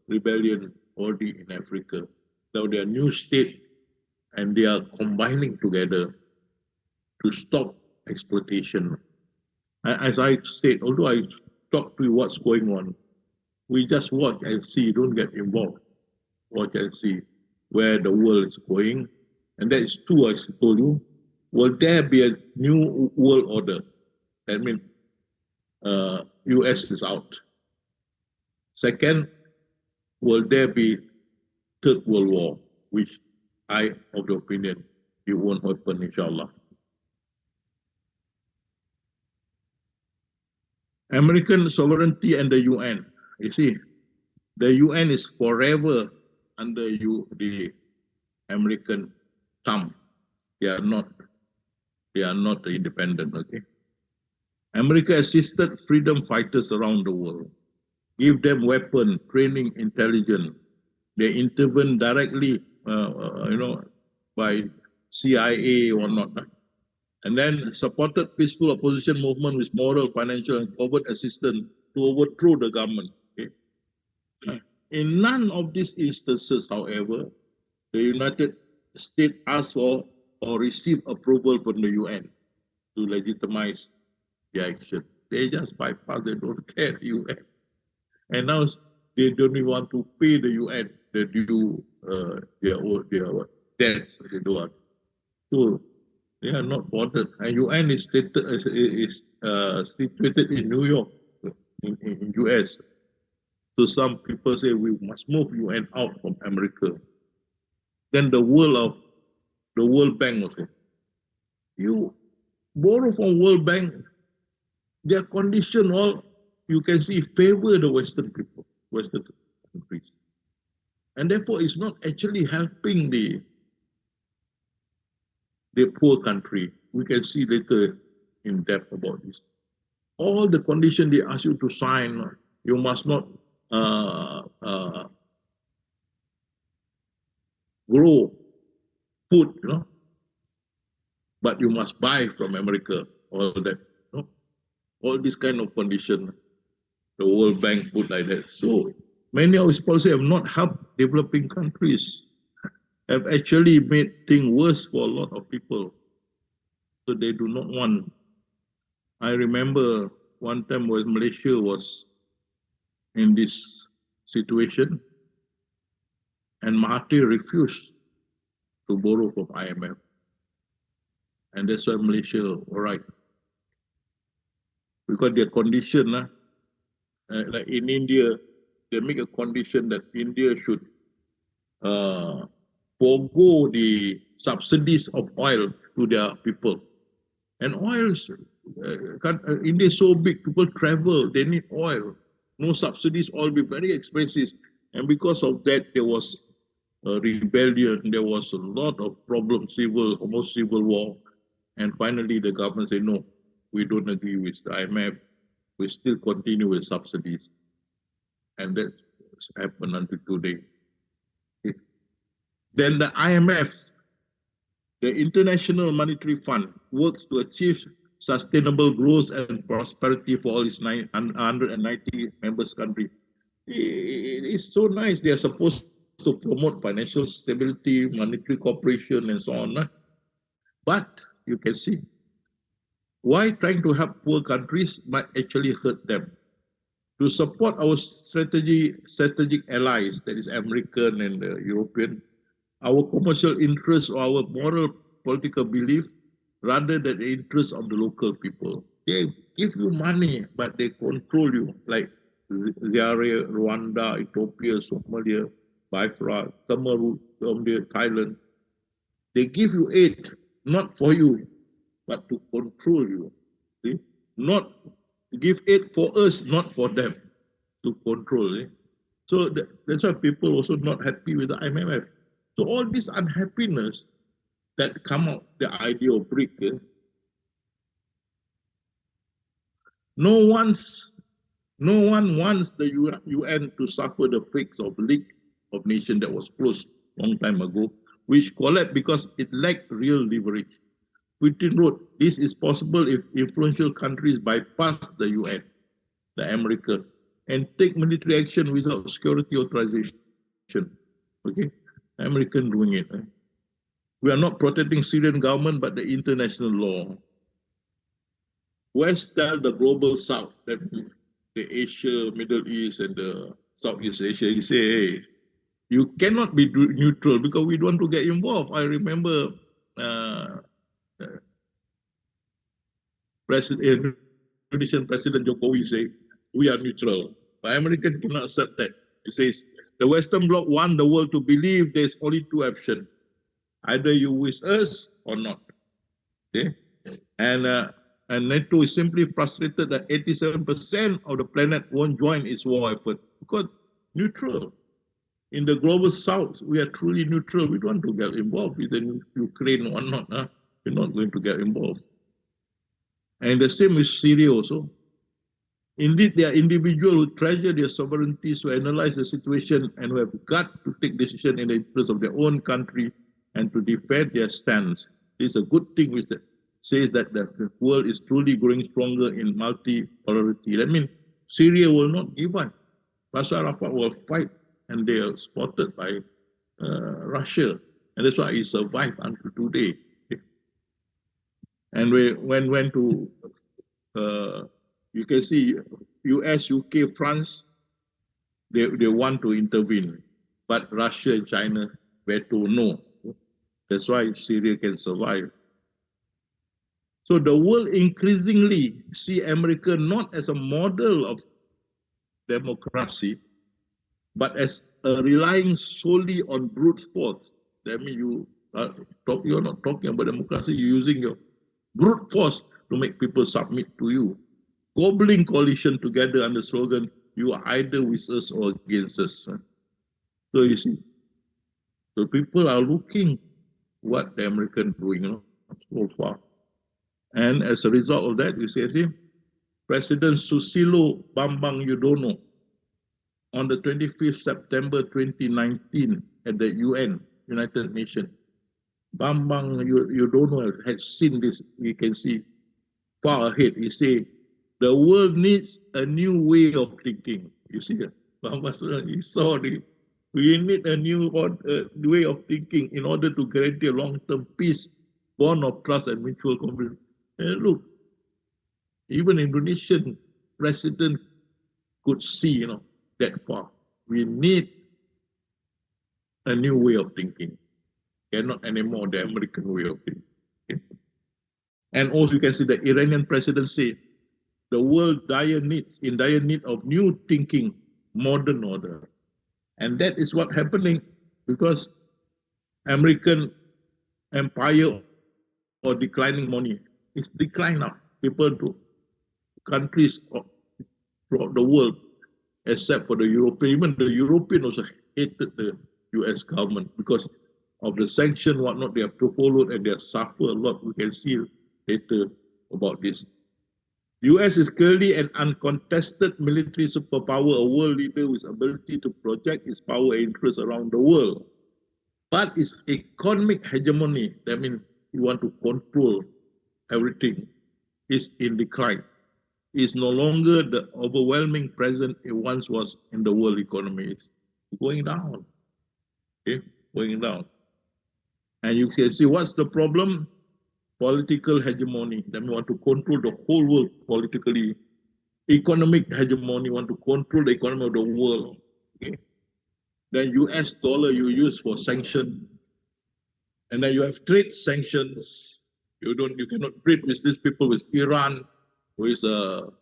rebellion already in Africa. Now they are new state and they are combining together to stop exploitation. As I said, although I talk to you what's going on, we just watch and see, don't get involved. Watch and see where the world is going. And that is true, as I told you. Will there be a new world order? That means US is out. Second, will there be Third World War, which I of the opinion it won't happen, inshallah. American sovereignty and the UN. You see, the UN is forever under the American thumb. They are not independent, okay? America assisted freedom fighters around the world, give them weapon, training, intelligence. They intervene directly, by CIA or not. And then supported peaceful opposition movement with moral, financial, and covert assistance to overthrow the government. Okay? In none of these instances, however, the United States asked for or received approval from the UN to legitimize the action. They just bypass, they don't care the UN. And now they don't even want to pay the UN the due their debts. They don't want. So they are not bothered. And UN is situated in New York, in US. So some people say we must move UN out from America. Then the World Bank also. You borrow from World Bank, their condition all you can see favor the Western people, Western countries. And therefore it's not actually helping the poor country. We can see later in depth about this. All the conditions they ask you to sign, you must not grow food, but you must buy from America, all that. All this kind of condition, the World Bank put like that. So many of its policies have not helped developing countries, have actually made things worse for a lot of people. So they do not want. I remember one time when Malaysia was in this situation and Mahathir refused to borrow from IMF. And that's why Malaysia, all right. Because their condition, like in India, they make a condition that India should forego the subsidies of oil to their people. And oil, India is so big, people travel, they need oil. No subsidies, oil will be very expensive. And because of that, there was a rebellion, there was a lot of problems, almost civil war. And finally, the government said, no, we don't agree with the IMF. We still continue with subsidies. And that's happened until today. Okay. Then the IMF, the International Monetary Fund, works to achieve sustainable growth and prosperity for all its 190 members countries. It is so nice. They are supposed to promote financial stability, monetary cooperation, and so on. But you can see why trying to help poor countries might actually hurt them. To support our strategic allies, that is American and European, our commercial interests or our moral political belief, rather than the interests of the local people. They give you money, but they control you, like Zaire, Rwanda, Ethiopia, Somalia, Biafra, Cameroon, Thailand. They give you aid, not for you, but to control you. See? Not give aid for us, not for them, to control. So that's why people also not happy with the IMF. So all this unhappiness that come out, the idea of BRICS, no one wants the UN to suffer the fakes of League of Nations that was closed long time ago, which collapsed because it lacked real leverage. Putin wrote, this is possible if influential countries bypass the UN, the America, and take military action without security authorization. Okay, American doing it. We are not protecting Syrian government, but the international law. West tell the global South, that the Asia, Middle East, and the Southeast Asia, you say, hey, you cannot be neutral because we don't want to get involved. I remember Indonesian President Jokowi say, we are neutral. But American cannot accept that. He says, the Western Bloc want the world to believe there's only two options. Either you with us or not. Okay? And NATO is simply frustrated that 87% of the planet won't join its war effort because neutral. In the global South, we are truly neutral. We don't want to get involved with the Ukraine or not. We're not going to get involved. And the same with Syria also. Indeed, there are individuals who treasure their sovereignties, who analyze the situation, and who have got to take decisions in the interest of their own country and to defend their stance. It's a good thing which says that the world is truly growing stronger in multipolarity. That means Syria will not give up. Bashar al-Assad will fight, and they are spotted by Russia. And that's why he survived until today. And when went to, you can see US, UK, France, they want to intervene. But Russia and China veto no. That's why Syria can survive. So the world increasingly see America not as a model of democracy, but as relying solely on brute force. That means you're not talking about democracy, you're using your brute force to make people submit to you. Gobbling coalition together under slogan, you are either with us or against us. So you see, so people are looking what the American doing so far. And as a result of that, you see, President Susilo Bambang Yudhoyono on the 25th September 2019 at the UN, United Nations, Bambang Yudhoyono had seen this, you can see far ahead. He said, the world needs a new way of thinking. You see that? He saw this. We need a new way of thinking in order to guarantee a long-term peace, bond of trust and mutual confidence. And look, even Indonesian president could see, that far. We need a new way of thinking. Cannot anymore the American way of thinking. Okay? And also you can see the Iranian president say, the world in dire need of new thinking, modern order. And that is what happening because American empire or declining money is decline now. People to countries throughout the world except for the European. Even the European also hated the US government because of the sanction, whatnot they have to follow, and they have suffered a lot. We can see later about this. US is clearly an uncontested military superpower, a world leader with ability to project its power and interest around the world. But its economic hegemony, that means you want to control everything, is in decline. It's no longer the overwhelming presence it once was in the world economy. It's going down. Okay, going down. And you can see what's the problem? Political hegemony. That means want to control the whole world politically. Economic hegemony, want to control the economy of the world. Okay. Then US dollar you use for sanction. And then you have trade sanctions. You cannot trade with these people, with Iran, with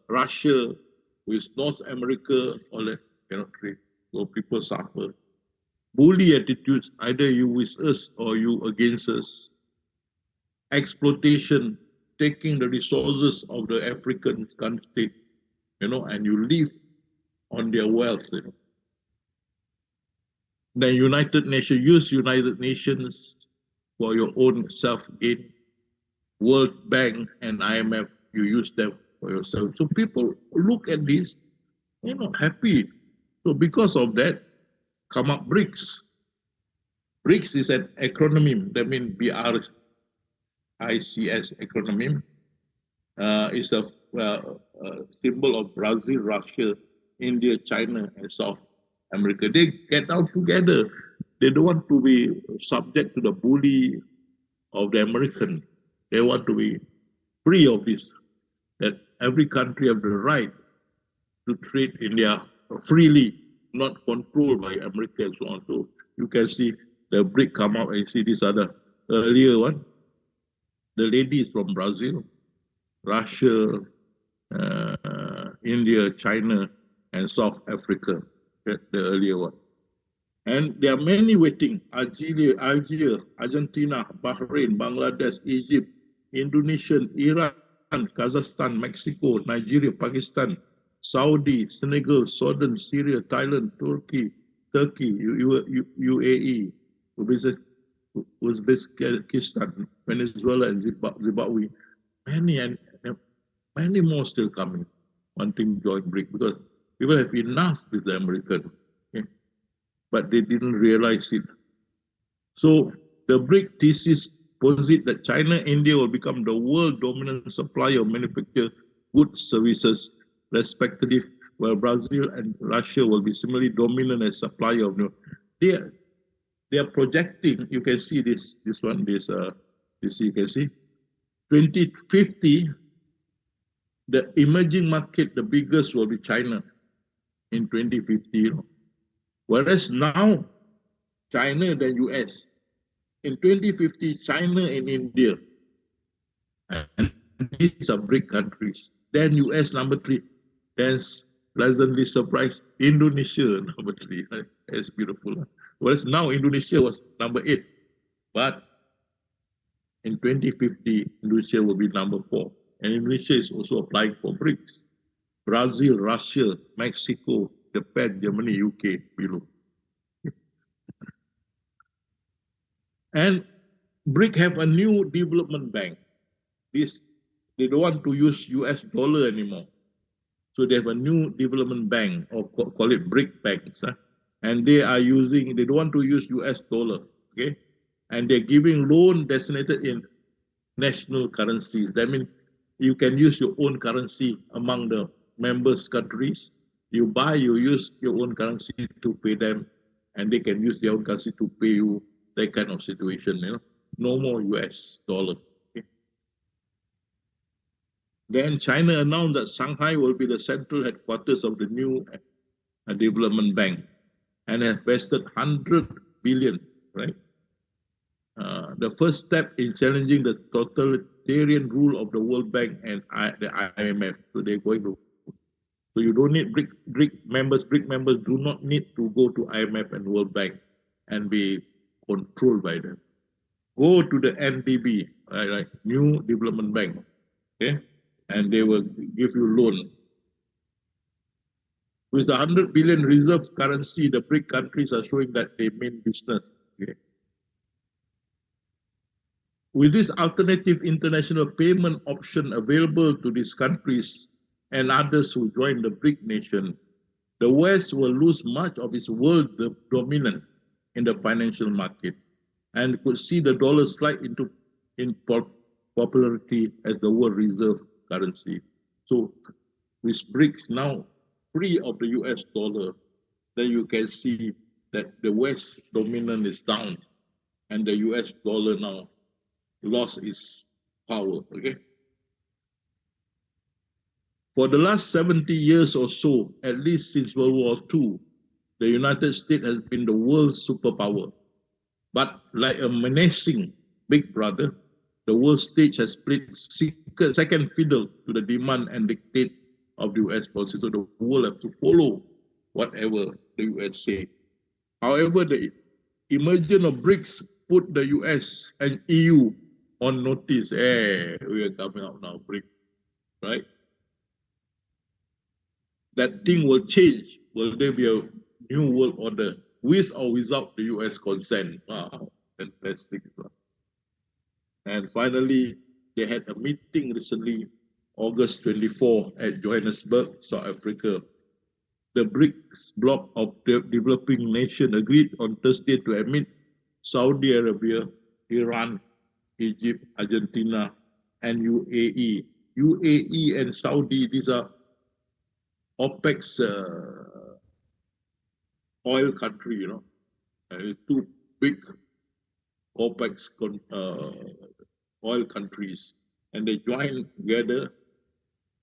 Russia, with North America, all that cannot trade. So people suffer. Bully attitudes, either you with us or you against us. Exploitation, taking the resources of the African country, and you live on their wealth. The United Nations, use United Nations for your own self-gain. World Bank and IMF, you use them for yourself. So people look at this, happy. So because of that, come up BRICS. BRICS is an acronym, that means BRICS acronym. Is a symbol of Brazil, Russia, India, China, and South America. They get out together. They don't want to be subject to the bully of the American. They want to be free of this. That every country have the right to trade in their freely, not controlled by America and so on. So you can see the BRIC come out and you see this other earlier one. The lady is from Brazil, Russia, India, China, and South Africa, the earlier one. And there are many waiting: Algeria, Argentina, Bahrain, Bangladesh, Egypt, Indonesia, Iran, Kazakhstan, Mexico, Nigeria, Pakistan, Saudi, Senegal, Sudan, Syria, Thailand, Turkey, UAE, Uzbekistan, Venezuela, and Zimbabwe. Many more still coming, wanting to join BRIC because people have enough with the American, okay? But they didn't realize it. So the BRIC thesis posits that China, India will become the world dominant supplier of manufactured goods, services, respectively, while Brazil and Russia will be similarly dominant as supplier of new. They are projecting. You can see this one. This you can see 2050. The emerging market, the biggest will be China in 2050. Whereas now, China then US. In 2050, China and India. And these are BRIC countries. Then US number 3. Then pleasantly surprised, Indonesia number 3. That's beautiful. Whereas now Indonesia was number 8. But in 2050, Indonesia will be number 4. And Indonesia is also applying for BRICS. Brazil, Russia, Mexico, Japan, Germany, UK, below. And BRIC have a new development bank. They don't want to use US dollar anymore. So they have a new development bank, or call it BRIC banks. And they don't want to use US dollar. Okay? And they're giving loan designated in national currencies. That means you can use your own currency among the members countries. You use your own currency to pay them, and they can use their own currency to pay you. That kind of situation, no more US dollar. Okay. Then China announced that Shanghai will be the central headquarters of the new development bank, and has invested 100 billion, right? The first step in challenging the totalitarian rule of the World Bank and the IMF. So they're going to. So you don't need BRIC members do not need to go to IMF and World Bank and be controlled by them. Go to the NDB, right, New Development Bank, okay, and they will give you loan With the 100 billion reserve currency, the BRIC countries are showing that they mean business. Okay? With this alternative international payment option available to these countries and others who join the BRIC nation, the West will lose much of its world dominance in the financial market and could see the dollar slide into popularity as the world reserve currency. So with BRICS now free of the US dollar, then you can see that the West dominance is down and the US dollar now lost its power. Okay. For the last 70 years or so, at least since World War II, the United States has been the world's superpower. But like a menacing big brother, the world stage has played second fiddle to the demand and dictates of the US policy. So the world has to follow whatever the US say. However, the emergence of BRICS put the US and EU on notice. Hey, we are coming out now, BRICS, right? That thing will change. Will there be a new world order with or without the US consent? Wow, fantastic. And finally, they had a meeting recently, August 24 at Johannesburg, South Africa. The BRICS bloc of the developing nations agreed on Thursday to admit Saudi Arabia, Iran, Egypt, Argentina, and UAE. UAE and Saudi, these are OPEC's oil country, you know, two big OPEC's oil countries, and they join together,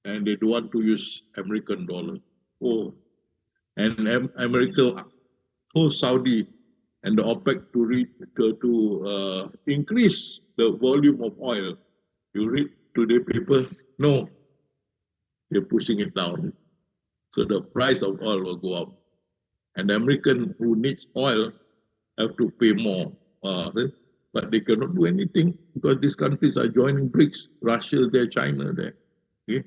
and they don't want to use American dollar. Oh, and America told Saudi and the OPEC to increase the volume of oil. You read today paper? No, they're pushing it down. So the price of oil will go up. And the American who needs oil have to pay more. But they cannot do anything because these countries are joining BRICS. Russia there, China there. Okay?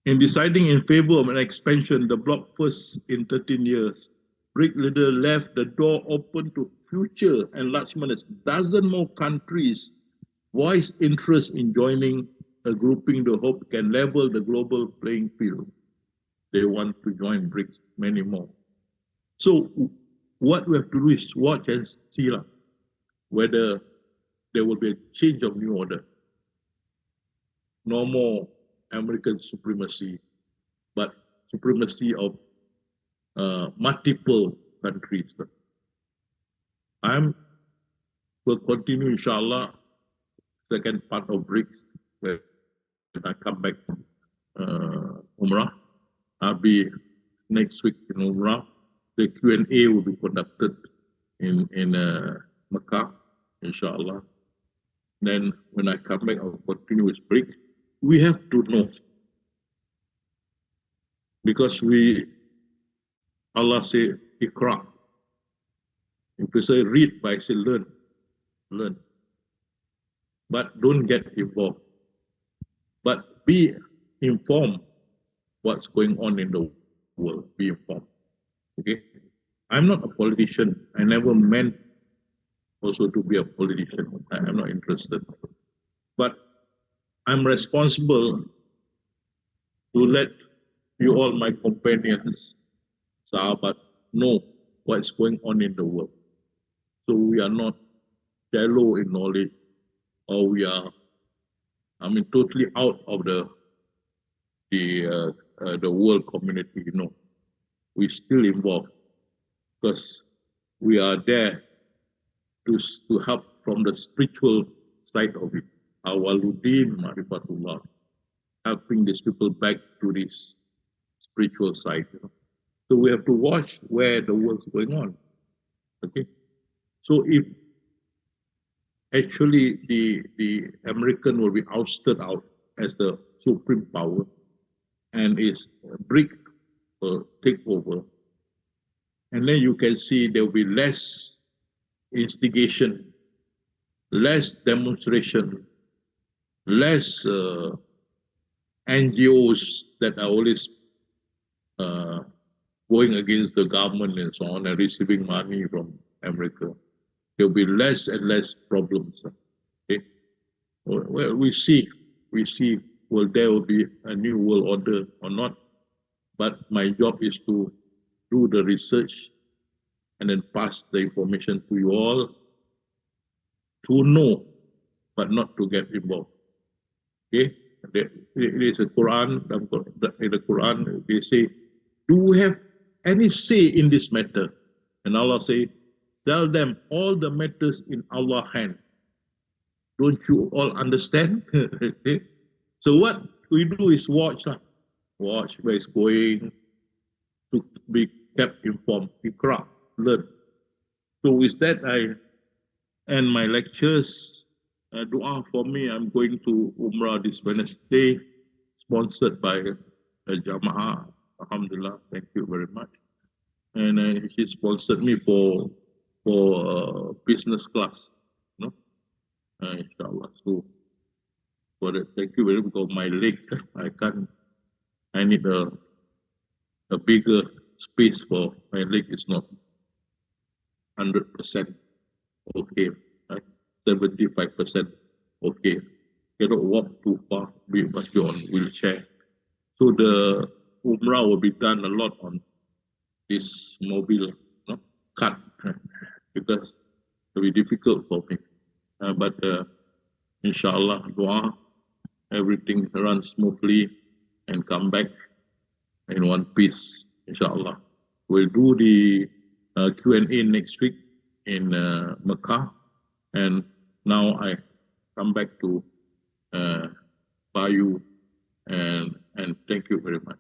In deciding in favor of an expansion, the bloc first in 13 years, BRIC leader left the door open to future enlargement as dozen more countries voiced interest in joining a grouping they hope can level the global playing field. They want to join BRICS, many more. So what we have to do is watch and see whether there will be a change of new order. No more American supremacy, but supremacy of multiple countries. Will continue, inshallah, second part of BRICS, where I come back from Umrah. I'll be next week in Umrah. The Q&A will be conducted in Makkah, inshallah. Then when I come back, I'll continue with BRICS. We have to know, because Allah say, Iqra. If you say read, but I say learn. But don't get involved. But be informed what's going on in the world. Be informed. Okay? I'm not a politician. I never meant also to be a politician. I'm not interested. But I'm responsible to let you all, my companions, Sahabat, know what's going on in the world. So we are not shallow in knowledge, or we are, totally out of the world community. You know, we're still involved because we are there to help from the spiritual side of it. Awaluddin Marifatullah, helping these people back to this spiritual side. You know? So we have to watch where the world's going on. Okay, so if actually the American will be ousted out as the supreme power, and its BRIC will take over, and then you can see there will be less instigation, less demonstration, less NGOs that are always going against the government and so on and receiving money from America. There will be less and less problems. Okay? Well, we see, well, there will be a new world order or not. But my job is to do the research and then pass the information to you all to know, but not to get involved. Okay? It is a Quran, in the Quran, they say, do we have any say in this matter? And Allah say, tell them all the matters in Allah's hand. Don't you all understand? Okay? So what we do is watch where it's going, to be kept informed, Iqra, learn. So with that, I end my lectures. Dua for me, I'm going to Umrah this Wednesday, sponsored by Jama'ah. Alhamdulillah, thank you very much. And he sponsored me for business class, no? Inshallah. So for that, thank you very much. Because my leg, I need a bigger space for my leg. Is not 100% okay, right? 75% okay. Cannot walk too far. We must be on wheelchair. So the Umrah will be done a lot on this mobile, no? Cut because it will be difficult for me. But inshallah, dua, everything runs smoothly and come back in one piece, inshallah. We'll do the Q&A next week in Mecca. And now I come back to Bayu and thank you very much.